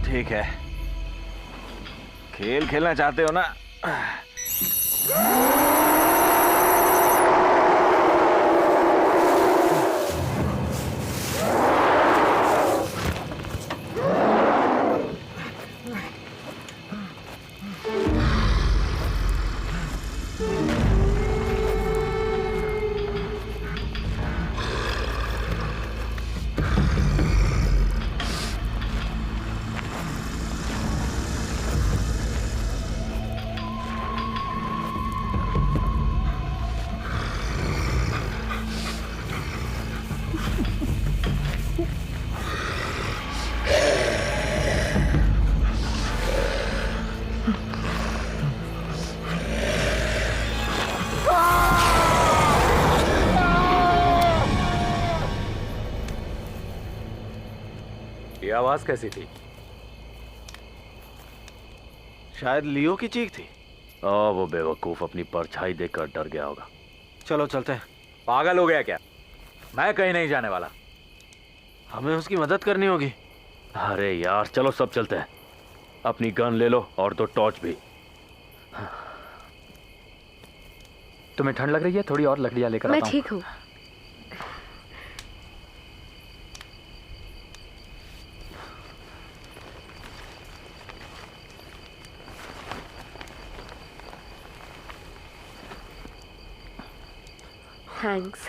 ठीक है, खेल खेलना चाहते हो ना? ये आवाज कैसी थी? शायद लियो की चीख थी। वो बेवकूफ अपनी परछाई देखकर डर गया होगा। चलो चलते हैं। पागल हो गया क्या? मैं कहीं नहीं जाने वाला। हमें उसकी मदद करनी होगी। अरे यार चलो सब चलते हैं। अपनी गन ले लो और 2 टॉर्च भी। तुम्हें ठंड लग रही है? थोड़ी और लकड़ियाँ लेकर मैं आता हूँ। ठीक हूँ। थैंक्स।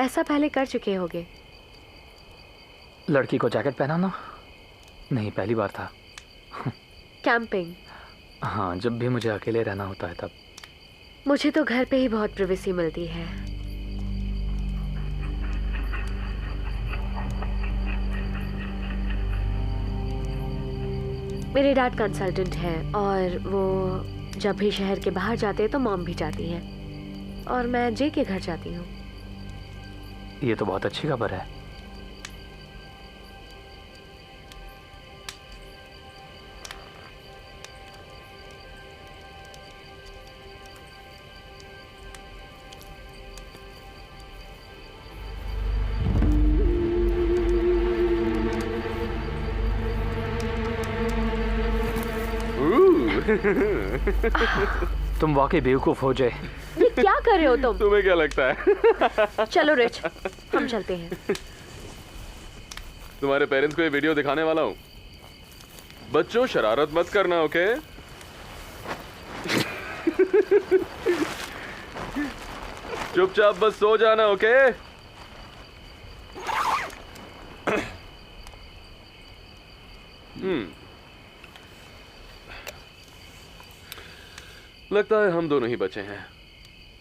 ऐसा पहले कर चुके होगे। लड़की को जैकेट पहनाना? नहीं, पहली बार था। कैंपिंग? हाँ, जब भी मुझे अकेले रहना होता है तब। मुझे तो घर पे ही बहुत प्राइवेसी मिलती है। मेरे डैड कंसल्टेंट हैं और वो जब भी शहर के बाहर जाते हैं तो मॉम भी जाती हैं और मैं जे के घर जाती हूँ। ये तो बहुत अच्छी खबर है। तुम वाकई बेवकूफ हो जाए। ये क्या कर रहे हो तुम? तुम्हें क्या लगता है? चलो रिच, हम चलते हैं। तुम्हारे पेरेंट्स को ये वीडियो दिखाने वाला हूँ। बच्चों शरारत मत करना, ओके? चुपचाप बस सो जाना, ओके? लगता है हम दोनों ही बचे हैं।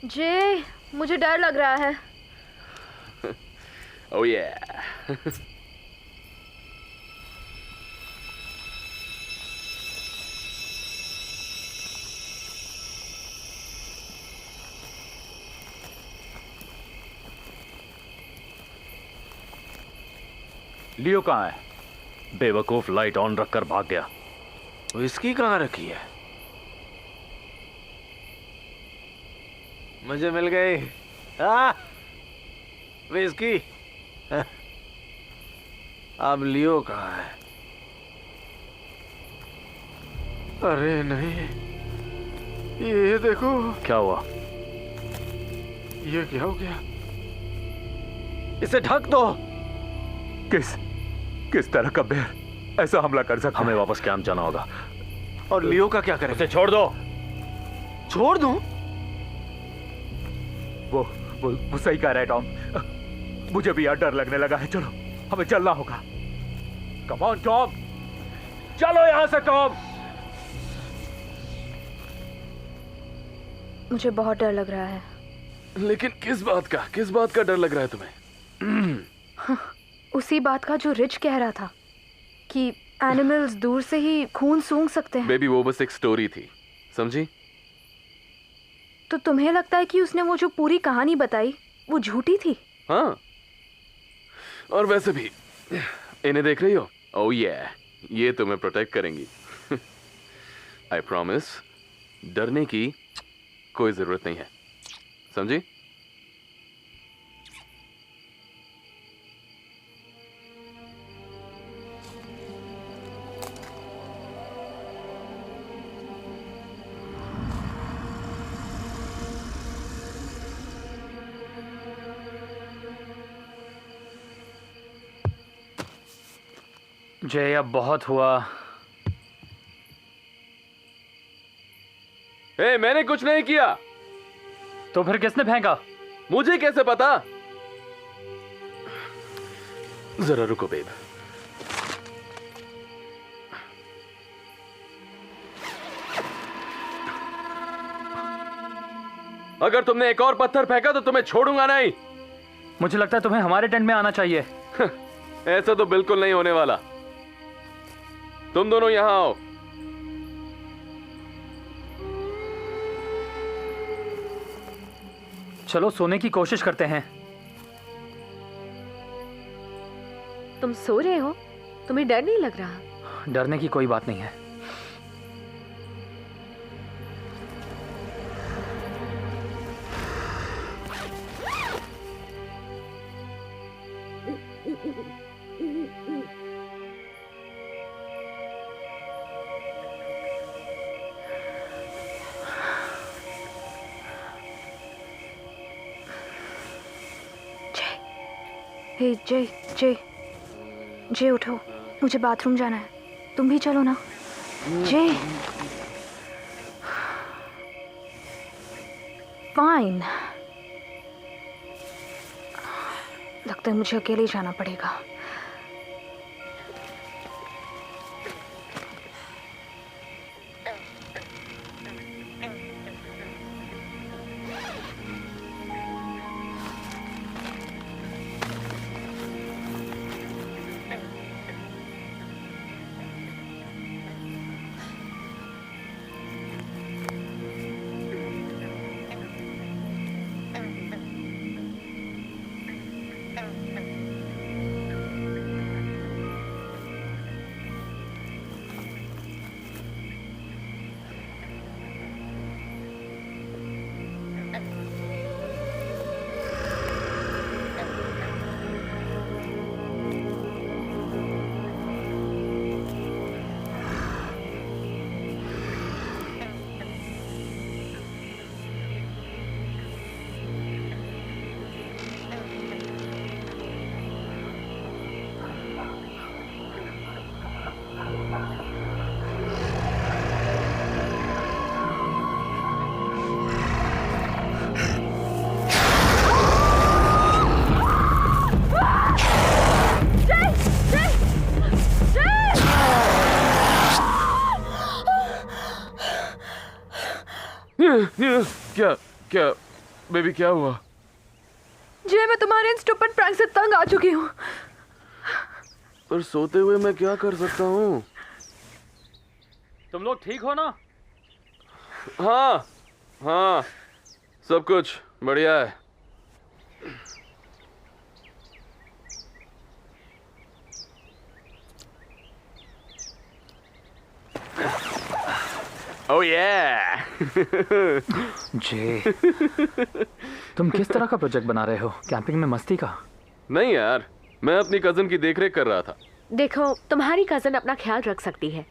जे, मुझे डर लग रहा है। Oh yeah. लियो कहाँ है? बेवकूफ लाइट ऑन रखकर भाग गया। विस्की कहाँ रखी है? मुझे मिल गई। विस्की। अब लियो कहाँ है? अरे नहीं, ये देखो। क्या हुआ? ये क्या हो गया? इसे ढक दो। किस तरह का बेर ऐसा हमला कर सकता? हमें वापस कैंप जाना होगा। और लियो का क्या करें? उसे छोड़ दो। छोड़ दूं? वो सही कह रहा है टॉम। मुझे भी यार डर लगने लगा है। चलो हमें चलना होगा। कम ऑन टॉम, चलो यहां से टॉम। मुझे बहुत डर लग रहा है। लेकिन किस बात का डर लग रहा है तुम्हें? उसी बात का जो रिच कह रहा था कि एनिमल्स दूर से ही खून सूंघ सकते हैं। बेबी वो बस एक स्टोरी थी, समझी? तो तुम्हें लगता है कि उसने वो जो पूरी कहानी बताई वो झूठी थी? हाँ, और वैसे भी इन्हें देख रही हो? ओह ये तुम्हें प्रोटेक्ट करेंगी। आई प्रॉमिस, डरने की कोई जरूरत नहीं है, समझी? जय, अब बहुत हुआ। मैंने कुछ नहीं किया। तो फिर किसने फेंका? मुझे कैसे पता? जरा रुको बेब। अगर तुमने एक और पत्थर फेंका तो तुम्हें छोड़ूंगा नहीं। मुझे लगता है तुम्हें हमारे टेंट में आना चाहिए। ऐसा तो बिल्कुल नहीं होने वाला। तुम दोनों यहां आओ। चलो सोने की कोशिश करते हैं। तुम सो रहे हो? तुम्हें डर नहीं लग रहा? डरने की कोई बात नहीं है। हे जय जय जय उठो, मुझे बाथरूम जाना है, तुम भी चलो ना। जय फाइन, लगता है मुझे अकेले ही जाना पड़ेगा। क्या क्या बेबी, क्या हुआ? जय, मैं तुम्हारे इन स्टूपिड प्रैंक से तंग आ चुकी हूँ। पर सोते हुए मैं क्या कर सकता हूँ? तुम लोग ठीक हो ना? हाँ हाँ, सब कुछ बढ़िया है। Oh yeah! जय, तुम किस तरह का प्रोजेक्ट बना रहे हो? कैंपिंग में मस्ती का? नहीं यार, मैं अपनी कजन की देखरेख कर रहा था। देखो, तुम्हारी कजन अपना ख्याल रख सकती है।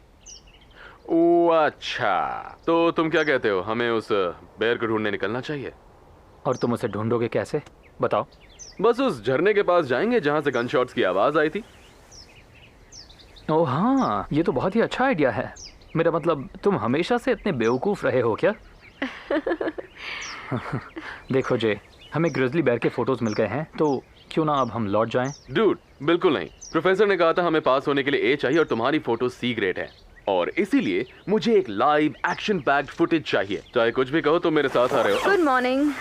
ओह अच्छा, तो तुम क्या कहते हो, हमें उस बेर को ढूंढने निकलना चाहिए? और तुम उसे ढूंढोगे कैसे, बताओ? बस उस झरने के पास जाएंगे जहां से गनशॉट्स की आवाज आई थी। ओह हाँ, ये तो बहुत ही अच्छा आइडिया है। मेरा मतलब, तुम हमेशा से इतने बेवकूफ रहे हो क्या? देखो जय, हमें ग्रिजली बेयर के फोटोज मिल गए हैं, तो क्यों ना अब हम लौट जाएं? डूड, बिल्कुल नहीं। प्रोफेसर ने कहा था हमें पास होने के लिए ए चाहिए और तुम्हारी फोटो सी ग्रेड है, और इसीलिए मुझे एक लाइव एक्शन पैक्ड फुटेज चाहिए। चाहे कुछ भी कहो, तुम मेरे साथ आ रहे हो। Good morning.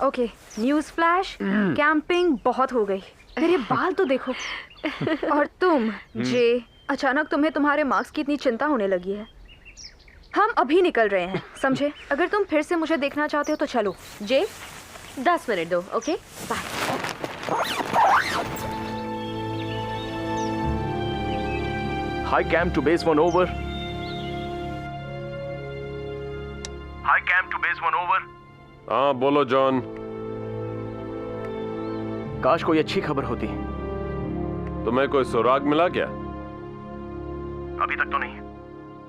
Okay, news flash, camping बहुत हो गई। मेरे बाल तो देखो। और तुम जे, अचानक तुम्हें तुम्हारे मार्क्स की इतनी चिंता होने लगी है। हम अभी निकल रहे हैं, समझे? अगर तुम फिर से मुझे देखना चाहते हो तो चलो। जे, 10 मिनट दो, okay? Bye. Hi Cam to base 1 over. Hi Cam to base 1 over. हाँ बोलो जॉन। काश कोई अच्छी खबर होती। तुम्हें कोई सुराग मिला क्या? अभी तक तो नहीं।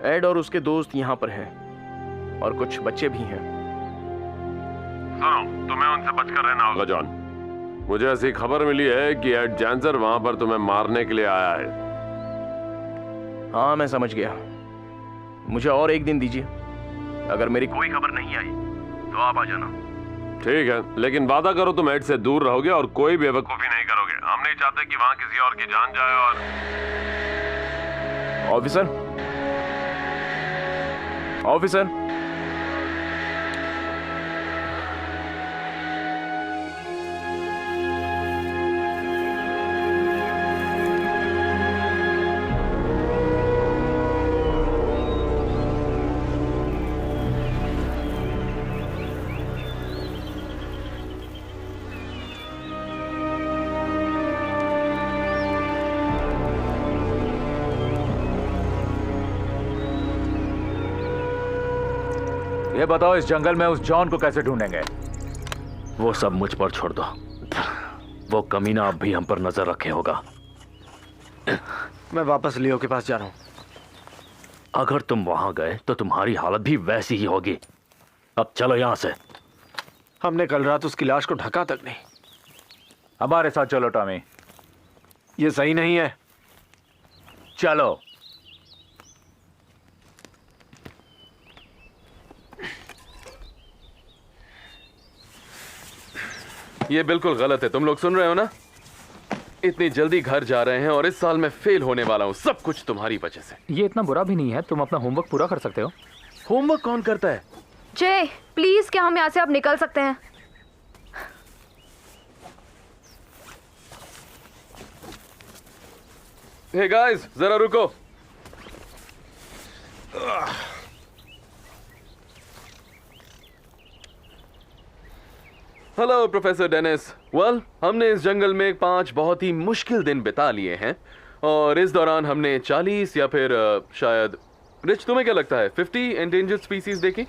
एड और उसके दोस्त यहाँ पर हैं और कुछ बच्चे भी हैं। सुनो, तुम्हें उनसे बचकर रहना होगा जॉन। मुझे ऐसी खबर मिली है कि एड जैंसर वहां पर तुम्हें मारने के लिए आया है। हाँ मैं समझ गया, मुझे और एक दिन दीजिए। अगर मेरी कोई खबर नहीं आई तो आप आ जाना। ठीक है, लेकिन वादा करो तुम एड से दूर रहोगे और कोई बेवकूफी नहीं करोगे। हम नहीं चाहते कि वहां किसी और की जान जाए। और ऑफिसर, ऑफिसर, ये बताओ, इस जंगल में उस जॉन को कैसे ढूंढेंगे? वो सब मुझ पर छोड़ दो। वो कमीना अब भी हम पर नजर रखे होगा। मैं वापस लियो के पास जा रहा हूं। अगर तुम वहां गए तो तुम्हारी हालत भी वैसी ही होगी। अब चलो यहां से। हमने कल रात उसकी लाश को ढका तक नहीं। हमारे साथ चलो टॉमी। ये सही नहीं है। चलो। ये बिल्कुल गलत है। तुम लोग सुन रहे हो ना? इतनी जल्दी घर जा रहे हैं और इस साल मैं फेल होने वाला हूं। सब कुछ तुम्हारी वजह से। ये इतना बुरा भी नहीं है, तुम अपना होमवर्क पूरा कर सकते हो। होमवर्क कौन करता है? जय प्लीज, क्या हम यहाँ से अब निकल सकते हैं? हे गाइस, जरा रुको। Hello professor Dennis. वेल, हमने इस जंगल में 5 बहुत ही मुश्किल दिन बिता लिए हैं और इस दौरान हमने 40 या फिर शायद, रिच तुम्हें क्या लगता है, 50 एंडेंजर्ड स्पीसीज देखी?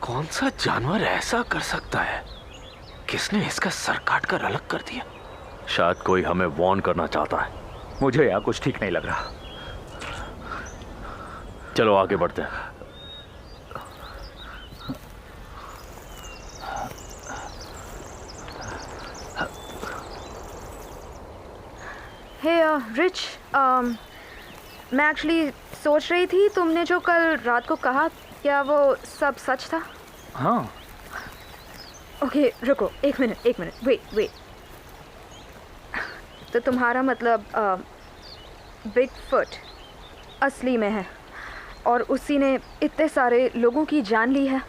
कौन सा जानवर ऐसा कर सकता है? किसने इसका सर काट कर अलग कर दिया? शायद कोई हमें वार्न करना चाहता है। मुझे यहाँ कुछ ठीक नहीं लग रहा। चलो आगे बढ़ते हैं। हे रिच, मैं एक्चुअली सोच रही थी तुमने जो कल रात को कहा, क्या वो सब सच था? हाँ। ओके रुको, एक मिनट, वेट। तो तुम्हारा मतलब बिग फुट असली में है और उसी ने इतने सारे लोगों की जान ली है?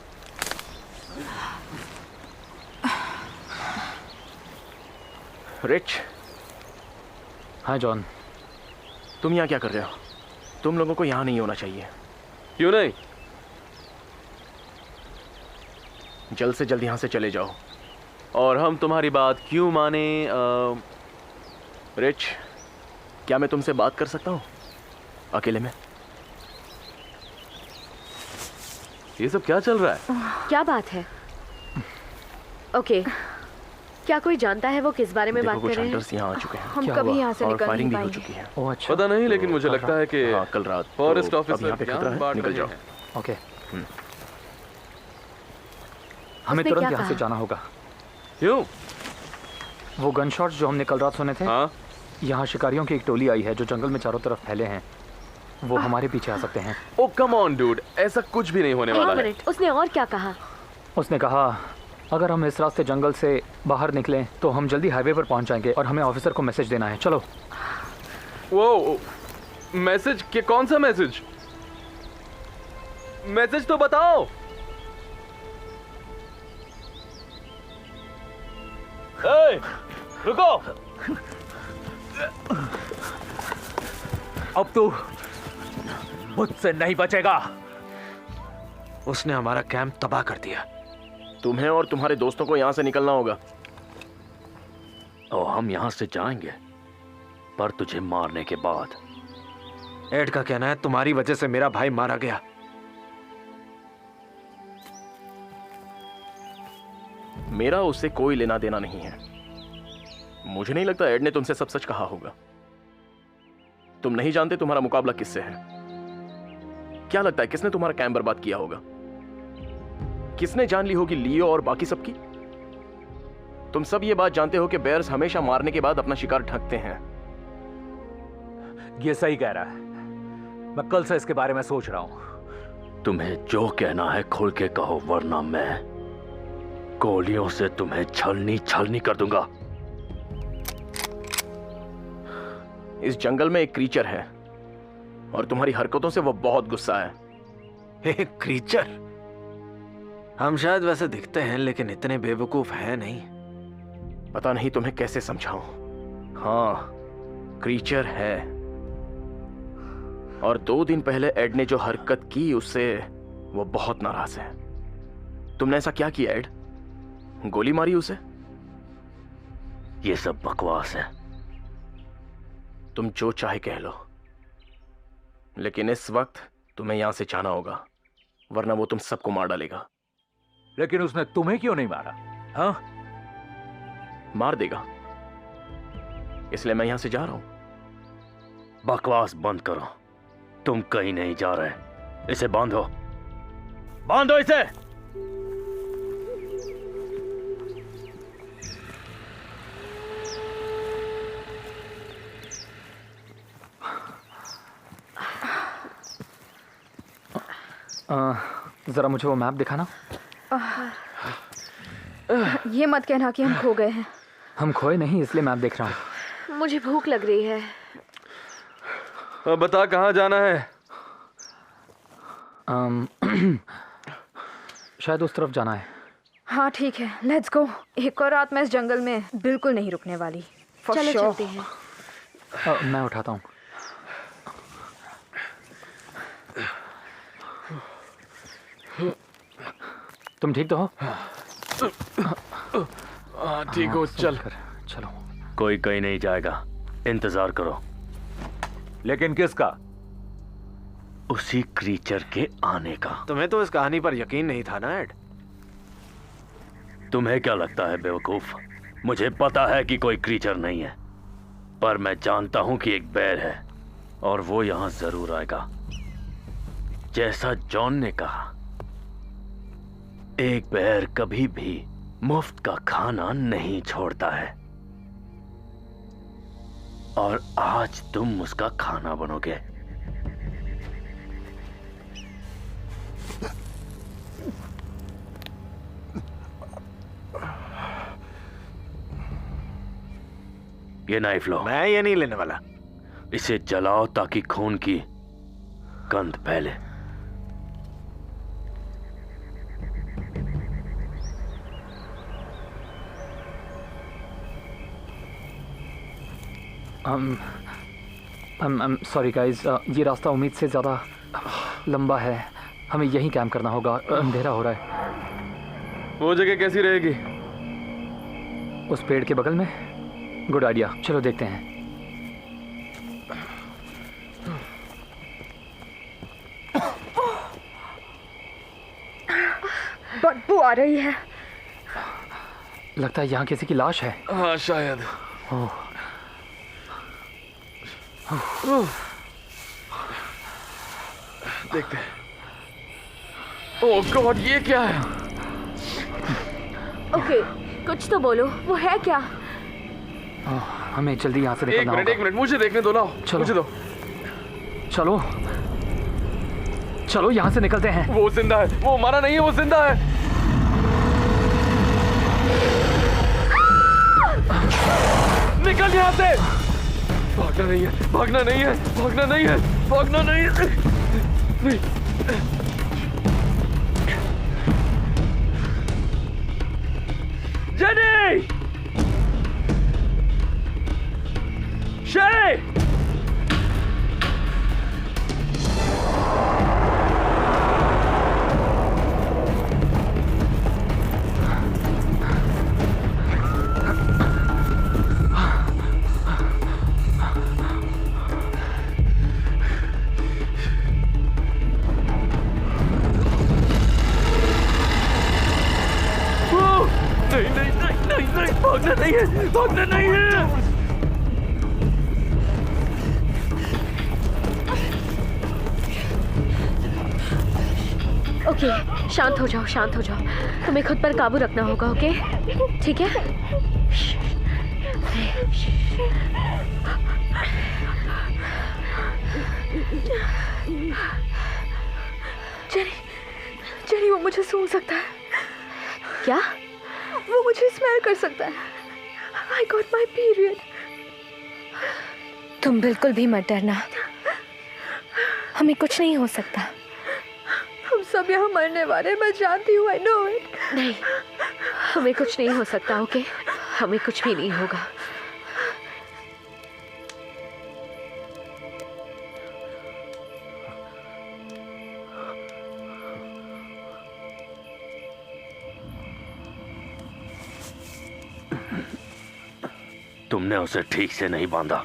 रिच। हाँ जॉन। तुम यहाँ क्या कर रहे हो? तुम लोगों को यहाँ नहीं होना चाहिए। क्यों नहीं? जल्द से जल्द यहाँ से चले जाओ। और हम तुम्हारी बात क्यों माने? रिच, क्या मैं तुमसे बात कर सकता हूँ अकेले में? ये सब क्या चल रहा है? क्या बात है? ओके, क्या कोई जानता है वो किस बारे में बात कर रहे हैं? यहाँ आ चुके हैं। हम कभी यहाँ से निकल नहीं हो चुकी है। ओह अच्छा। पता नहीं, लेकिन मुझे लगता है कि कल रात फॉरेस्ट अब ऑफिसर यहाँ पे खतरा है, निकल जाओ। ओके। हमें तुरंत यहाँ से जाना होगा। क्यों? वो गन शॉट्स जो हमने कल रात सुने थे, हाँ? यहाँ शिकारियों की एक टोली आई है जो जंगल में चारों तरफ फैले हैं। वो हमारे पीछे आ सकते हैं। ओ कम ऑन डूड, ऐसा कुछ भी नहीं होने वाला है। उसने और क्या कहा? उसने कहा अगर हम इस रास्ते जंगल से बाहर निकलें तो हम जल्दी हाईवे पर पहुंच जाएंगे और हमें ऑफिसर को मैसेज देना है। चलो। वो मैसेज? के कौन सा मैसेज? मैसेज तो बताओ। रुको। अब तू मुझसे नहीं बचेगा। उसने हमारा कैंप तबाह कर दिया। तुम्हें और तुम्हारे दोस्तों को यहाँ से निकलना होगा। और हम यहाँ से जाएंगे, पर तुझे मारने के बाद। एड का कहना है तुम्हारी वजह से मेरा भाई मारा गया। मेरा उससे कोई लेना देना नहीं है। मुझे नहीं लगता एड ने तुमसे सब सच कहा होगा। तुम नहीं जानते तुम्हारा मुकाबला किससे है। क्या लगता है किसने तुम्हारा कैंप बर्बाद किया होगा? किसने जान ली होगी लियो और बाकी सबकी? तुम सब ये बात जानते हो कि बेयर्स हमेशा मारने के बाद अपना शिकार ढकते हैं। ये सही कह रहा है। मैं कल से इसके बारे में सोच रहा हूं। तुम्हें जो कहना है खुल के कहो, वरना मैं गोलियों से तुम्हें छलनी कर दूंगा। इस जंगल में एक क्रीचर है और तुम्हारी हरकतों से वो बहुत गुस्सा है। एक क्रीचर? हम शायद वैसे दिखते हैं लेकिन इतने बेवकूफ हैं नहीं। पता नहीं तुम्हें कैसे समझाऊं। हाँ, क्रीचर है। और 2 दिन पहले एड ने जो हरकत की उससे वो बहुत नाराज है। तुमने ऐसा क्या किया एड? गोली मारी उसे? ये सब बकवास है। तुम जो चाहे कह लो, लेकिन इस वक्त तुम्हें यहां से जाना होगा, वरना वो तुम सबको मार डालेगा। लेकिन उसने तुम्हें क्यों नहीं मारा? हाँ, मार देगा, इसलिए मैं यहां से जा रहा हूं। बकवास बंद करो, तुम कहीं नहीं जा रहे। इसे बांधो, बांधो इसे। जरा मुझे वो मैप दिखाना। ये मत कहना कि हम खो गए हैं। हम खोए नहीं, इसलिए मैप देख रहा हूँ। मुझे भूख लग रही है। बता कहाँ जाना है? शायद उस तरफ जाना है। हाँ ठीक है, लेट्स गो। एक और रात मैं इस जंगल में बिल्कुल नहीं रुकने वाली। चलो चलते हैं। मैं उठाता हूँ। तुम ठीक तो हो? ठीक हो, चल। चलो। कोई कहीं नहीं जाएगा, इंतजार करो। लेकिन किसका? उसी क्रीचर के आने का। तुम्हें तो इस कहानी पर यकीन नहीं था ना एड? तुम्हें क्या लगता है बेवकूफ? मुझे पता है कि कोई क्रीचर नहीं है, पर मैं जानता हूं कि एक बेर है और वो यहां जरूर आएगा। जैसा जॉन ने कहा, एक बेर कभी भी मुफ्त का खाना नहीं छोड़ता है, और आज तुम उसका खाना बनोगे। ये नाइफ लो। मैं ये नहीं लेने वाला। इसे जलाओ ताकि खून की गंध फैले। सॉरी गाइस, ये रास्ता उम्मीद से ज़्यादा लंबा है। हमें यहीं कैंप करना होगा, अंधेरा हो रहा है। वो जगह कैसी रहेगी? उस पेड़ के बगल में। गुड आइडिया, चलो देखते हैं। बदबू आ रही है। लगता है यहाँ किसी की लाश है। हाँ शायद। देखते हैं। ओह गॉड, ये क्या है? ओके, कुछ तो बोलो, वो है क्या? हमें जल्दी यहाँ से निकलना होगा। एक मिनट, मुझे देखने दो। लाओ, मुझे दो। चलो चलो, यहाँ से निकलते हैं। वो जिंदा है, वो मारा नहीं है, वो जिंदा है। निकल यहाँ से। भागना नहीं है, भागना नहीं है, भागना नहीं है, भागना नहीं है। नहीं। जेनी! शे! भागना नहीं है, भागना नहीं है। ओके, शांत हो जाओ, शांत हो जाओ। तुम्हें खुद पर काबू रखना होगा, ओके? ठीक है? जेनी, वो मुझे सूंघ सकता है। क्या? वो मुझे स्मेल कर सकता है। I got my period. तुम बिल्कुल भी मत डरना, हमें कुछ नहीं हो सकता। हम सब यहाँ मरने वाले, मैं जानती हूँ। I know it. नहीं, हमें कुछ नहीं हो सकता, ओके? हमें कुछ भी नहीं होगा। तुमने उसे ठीक से नहीं बांधा।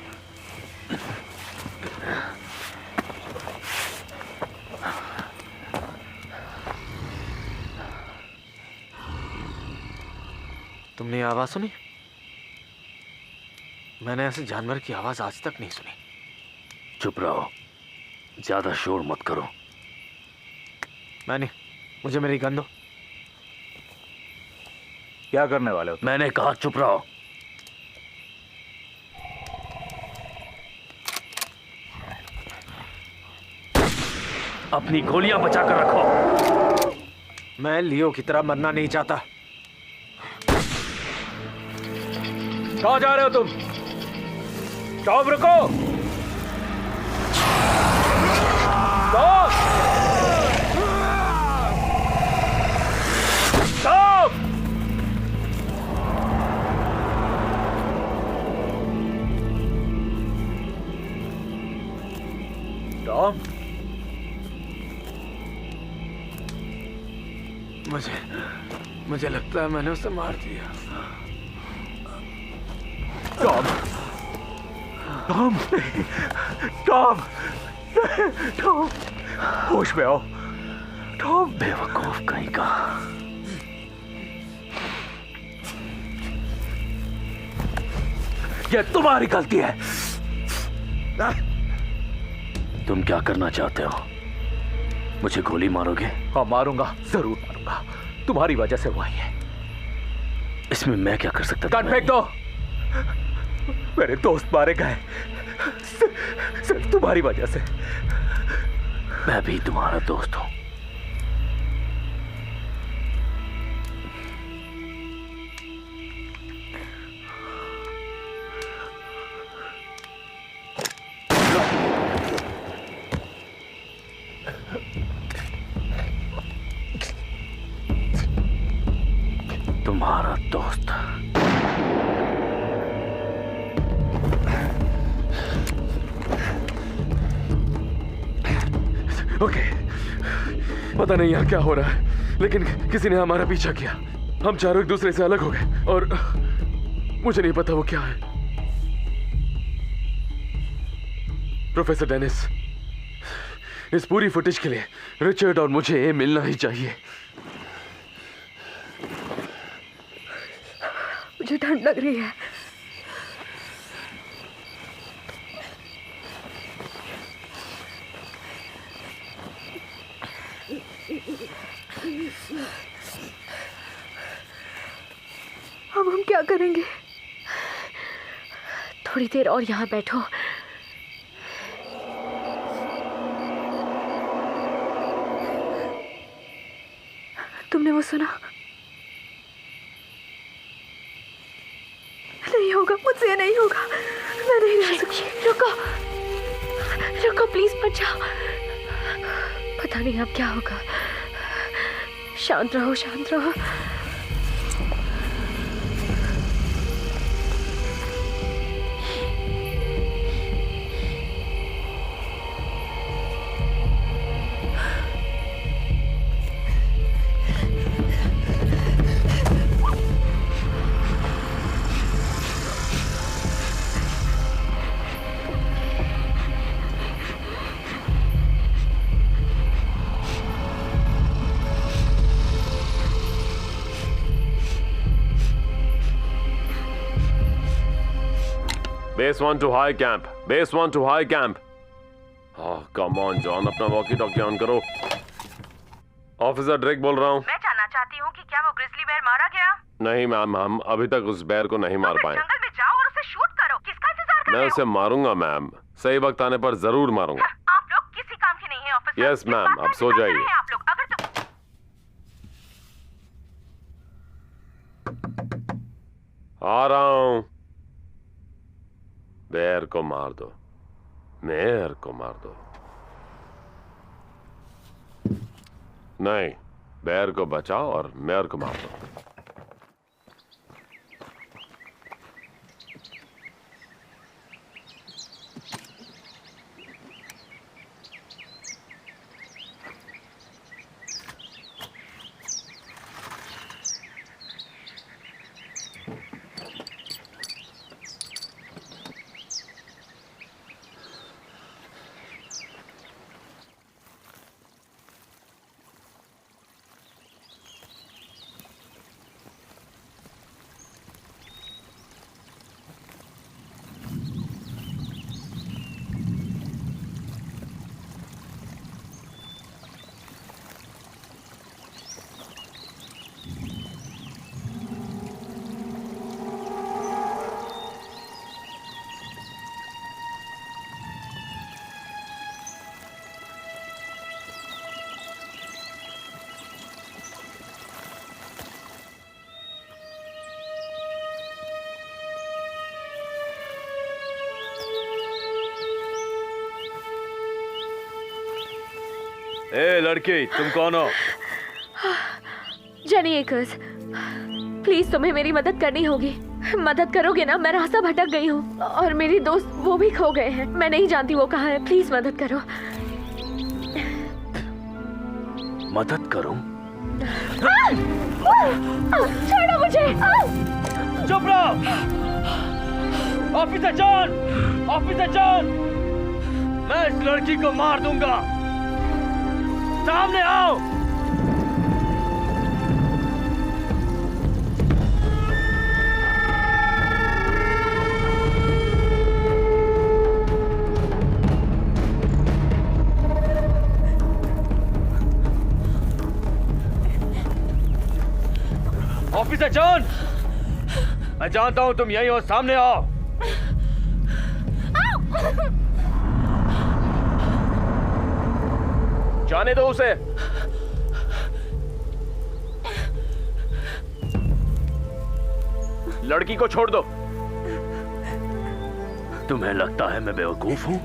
तुमने ये आवाज सुनी? मैंने ऐसे जानवर की आवाज आज तक नहीं सुनी। चुप रहो, ज्यादा शोर मत करो। मैंने, मुझे मेरी गन दो। क्या करने वाले हो? मैंने कहा चुप रहो। अपनी गोलियां बचाकर रखो। मैं लियो की तरह मरना नहीं चाहता। कहां जा रहे हो तुम? स्टॉप, रुको। Stop, stop. टॉम, मुझे लगता है मैंने उसे मार दिया। टॉम, टॉम, टॉम, टॉम, होश में आओ। टॉम, बेवकूफ कहीं का। ये तुम्हारी गलती है। तुम क्या करना चाहते हो? मुझे गोली मारोगे? हाँ, मारूंगा, जरूर मारूंगा। तुम्हारी वजह से हुआ है। इसमें मैं क्या कर सकता था? गन फेंक दो। मेरे दोस्त मारे गए सिर्फ तुम्हारी वजह से। मैं भी तुम्हारा दोस्त हूं। तुम्हारा दोस्त। ओके, पता नहीं यहाँ क्या हो रहा है, लेकिन किसी ने हमारा पीछा किया। हम चारों एक दूसरे से अलग हो गए और मुझे नहीं पता वो क्या है। प्रोफेसर डेनिस, इस पूरी फुटेज के लिए रिचर्ड और मुझे मिलना ही चाहिए। मुझे ठंड लग रही है। अब हम क्या करेंगे? थोड़ी देर और यहाँ बैठो। तुमने वो सुना? नहीं होगा, मुझसे ये नहीं होगा। मैं नहीं रह सकती। रुको, रुको, प्लीज मत जाओ। पता नहीं अब क्या होगा। शांत रहो, शांत रहो। Base 1 to high camp. Base 1 to high camp. Oh, come on, John, अपना वॉकी टॉकी ऑन करो। ऑफिसर ड्रेक बोल रहा हूँ। मैं जानना चाहती हूँ कि क्या वो ग्रिजली बेयर मारा गया? नहीं मैम, हम अभी तक उस बेयर को नहीं मार पाए। जंगल में जाओ और उसे शूट करो। किसका इंतजार कर रहे मैं हो? उसे मारूंगा मैम, सही वक्त आने पर जरूर मारूंगा। आप लोग किसी काम के नहीं हैं ऑफिसर। यस मैम, अब सो जाइए। आप लोग अगर आ रहा हूं। बेयर को मार दो, मेयर को मार दो। नहीं, बेयर को बचाओ और मेयर को मार दो। ए लड़की, तुम कौन हो? जेनी एकर्स, प्लीज तुम्हें मेरी मदद करनी होगी। मदद करोगे ना? मैं रास्ता भटक गई हूँ और मेरी दोस्त वो भी खो गए हैं। मैं नहीं जानती वो कहाँ है। प्लीज मदद करो। मदद करूं? छोड़ो मुझे। चुप रहो। ऑफिसर जॉन, ऑफिसर जॉन, मैं इस लड़की को मार दूंगा। सामने आओ। ऑफिसर जॉन, मैं जानता हूं तुम यहीं हो, सामने आओ। जाने दो उसे। लड़की को छोड़ दो। तुम्हें लगता है मैं बेवकूफ हूं?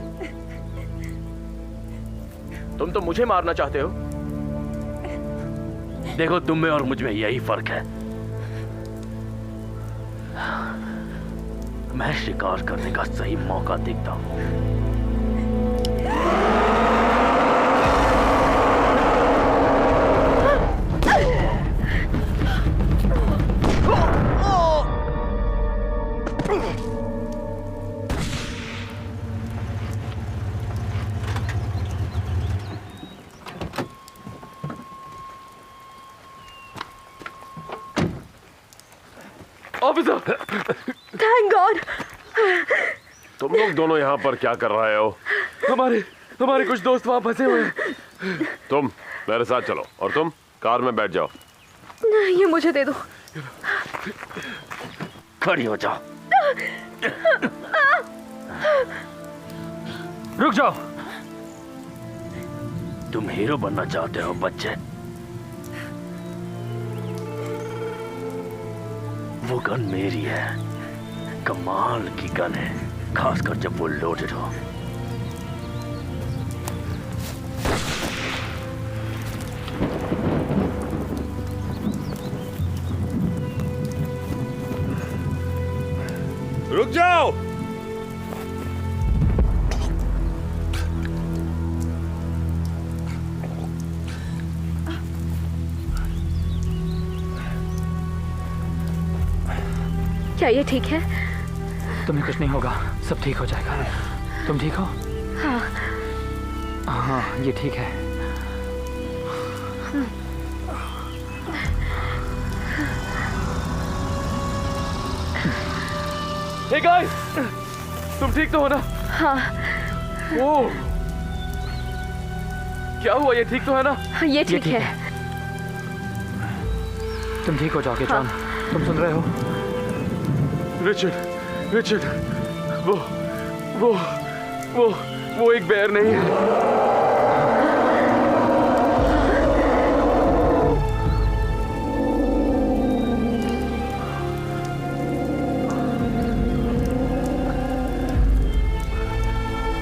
तुम तो मुझे मारना चाहते हो। देखो, तुम में और मुझ में यही फर्क है। मैं शिकार करने का सही मौका देखता हूं। Officer, thank God. तुम लोग दोनों यहाँ पर क्या कर रहे हो? हमारे कुछ दोस्त वहां फंसे हुए हैं। तुम मेरे साथ चलो और तुम कार में बैठ जाओ। ये मुझे दे दो। खड़ी हो जाओ। रुक जाओ। तुम हीरो बनना चाहते हो बच्चे? वो गन मेरी है। कमाल की गन है, खासकर जब वो लोडेड हो। रुक जाओ। क्या ये ठीक है? तुम्हें कुछ नहीं होगा, सब ठीक हो जाएगा। तुम ठीक हो? हाँ। हाँ, ये ठीक है। हे गाइस, तुम ठीक तो हो ना? हाँ। ओह, क्या हुआ? ये ठीक तो है ना? ये ठीक है। तुम ठीक हो जाओगे जॉन। तुम सुन रहे हो? रिचर्ड, वो एक बेर नहीं है।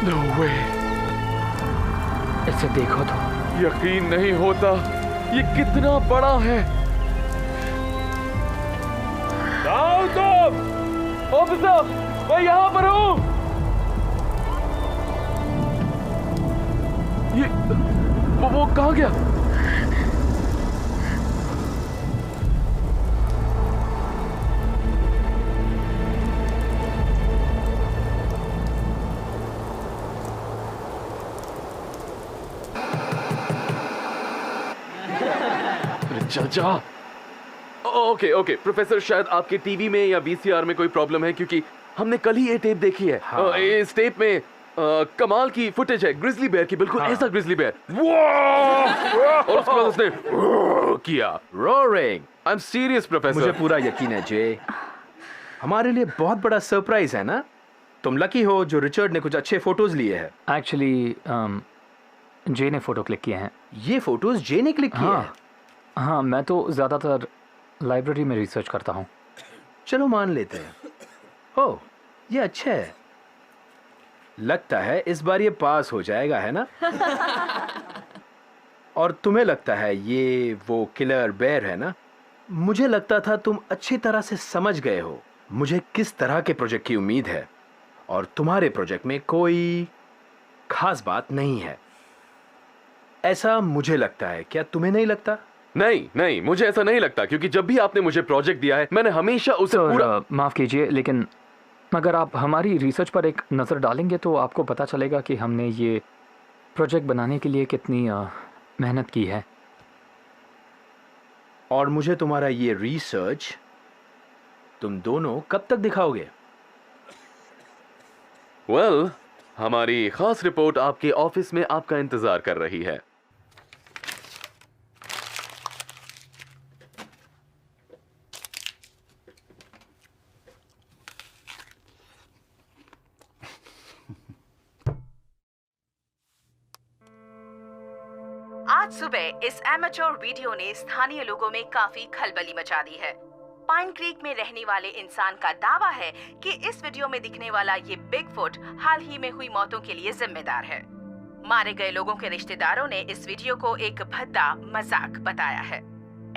No way। इसे देखो तो। यकीन नहीं होता, ये कितना बड़ा है। ऑफिसर, मैं यहां पर हूं। ये वो कहां गया? चाचा, ओके प्रोफेसर, शायद आपके टीवी में या वीसीआर में कोई प्रॉब्लम है, क्योंकि हमने कल ही ये टेप देखी है। इस टेप में कमाल की फुटेज है ग्रिजली बेयर की, बिल्कुल ऐसा ग्रिजली बेयर। और उसके बाद उसने किया roaring. I am serious professor. मुझे पूरा यकीन है जे, हमारे लिए बहुत बड़ा सरप्राइज है ना। तुम लकी हो जो रिचर्ड ने कुछ अच्छे फोटोज लिए हैं। एक्चुअली जे ने फोटो क्लिक किए हैं। ये फोटोज जे ने क्लिक किए हैं? हाँ, मैं तो ज्यादातर लाइब्रेरी में रिसर्च करता हूँ। चलो मान लेते हैं। ओह, ये अच्छा है। लगता है इस बार ये पास हो जाएगा, है ना? और तुम्हें लगता है ये वो किलर बेयर है ना? मुझे लगता था तुम अच्छी तरह से समझ गए हो मुझे किस तरह के प्रोजेक्ट की उम्मीद है, और तुम्हारे प्रोजेक्ट में कोई खास बात नहीं है, ऐसा मुझे लगता है। क्या तुम्हें नहीं लगता? नहीं नहीं, मुझे ऐसा नहीं लगता, क्योंकि जब भी आपने मुझे प्रोजेक्ट दिया है मैंने हमेशा उसे पूरा। माफ कीजिए, लेकिन अगर आप हमारी रिसर्च पर एक नज़र डालेंगे तो आपको पता चलेगा कि हमने ये प्रोजेक्ट बनाने के लिए कितनी मेहनत की है। और मुझे तुम्हारा ये रिसर्च तुम दोनों कब तक दिखाओगे? वेल, हमारी खास रिपोर्ट आपके ऑफिस में आपका इंतजार कर रही है। आज सुबह इस एमेच्योर वीडियो ने स्थानीय लोगों में काफी खलबली मचा दी है। पाइन क्रीक में रहने वाले इंसान का दावा है कि इस वीडियो में दिखने वाला ये बिगफुट हाल ही में हुई मौतों के लिए जिम्मेदार है। मारे गए लोगों के रिश्तेदारों ने इस वीडियो को एक भद्दा मजाक बताया है।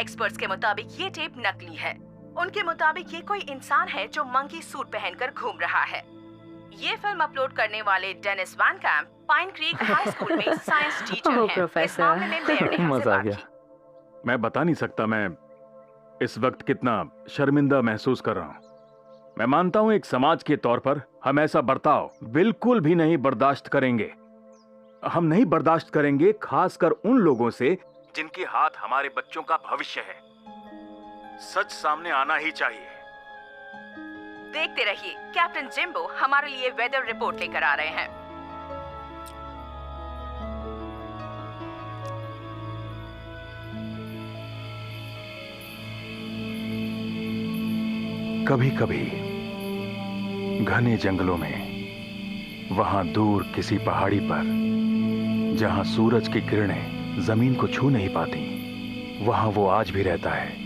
एक्सपर्ट्स के मुताबिक ये टेप नकली है। उनके मुताबिक ये कोई इंसान है जो मंकी सूट पहनकर घूम रहा है। ये फिल्म अपलोड करने वाले Dennis Van Camp Pine Creek high school में साइंस टीचर हैं। इस मामले में मेयर ने हमसे बात की। मैं बता नहीं सकता मैं इस वक्त कितना शर्मिंदा महसूस कर रहा हूं। मैं मानता हूं एक समाज के तौर पर हम ऐसा बर्ताव बिल्कुल भी नहीं बर्दाश्त करेंगे। हम नहीं बर्दाश्त करेंगे, खासकर उन लोगों से जिनके हाथ हमारे बच्चों का भविष्य है। सच सामने आना ही चाहिए। देखते रहिए, कैप्टन जिम्बो हमारे लिए वेदर रिपोर्ट लेकर आ रहे हैं। कभी कभी घने जंगलों में, वहां दूर किसी पहाड़ी पर जहां सूरज की किरणें जमीन को छू नहीं पाती, वहां वो आज भी रहता है।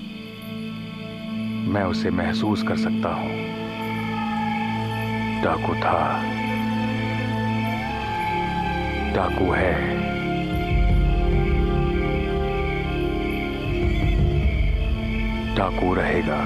मैं उसे महसूस कर सकता हूं। डाकू था, डाकू है, डाकू रहेगा।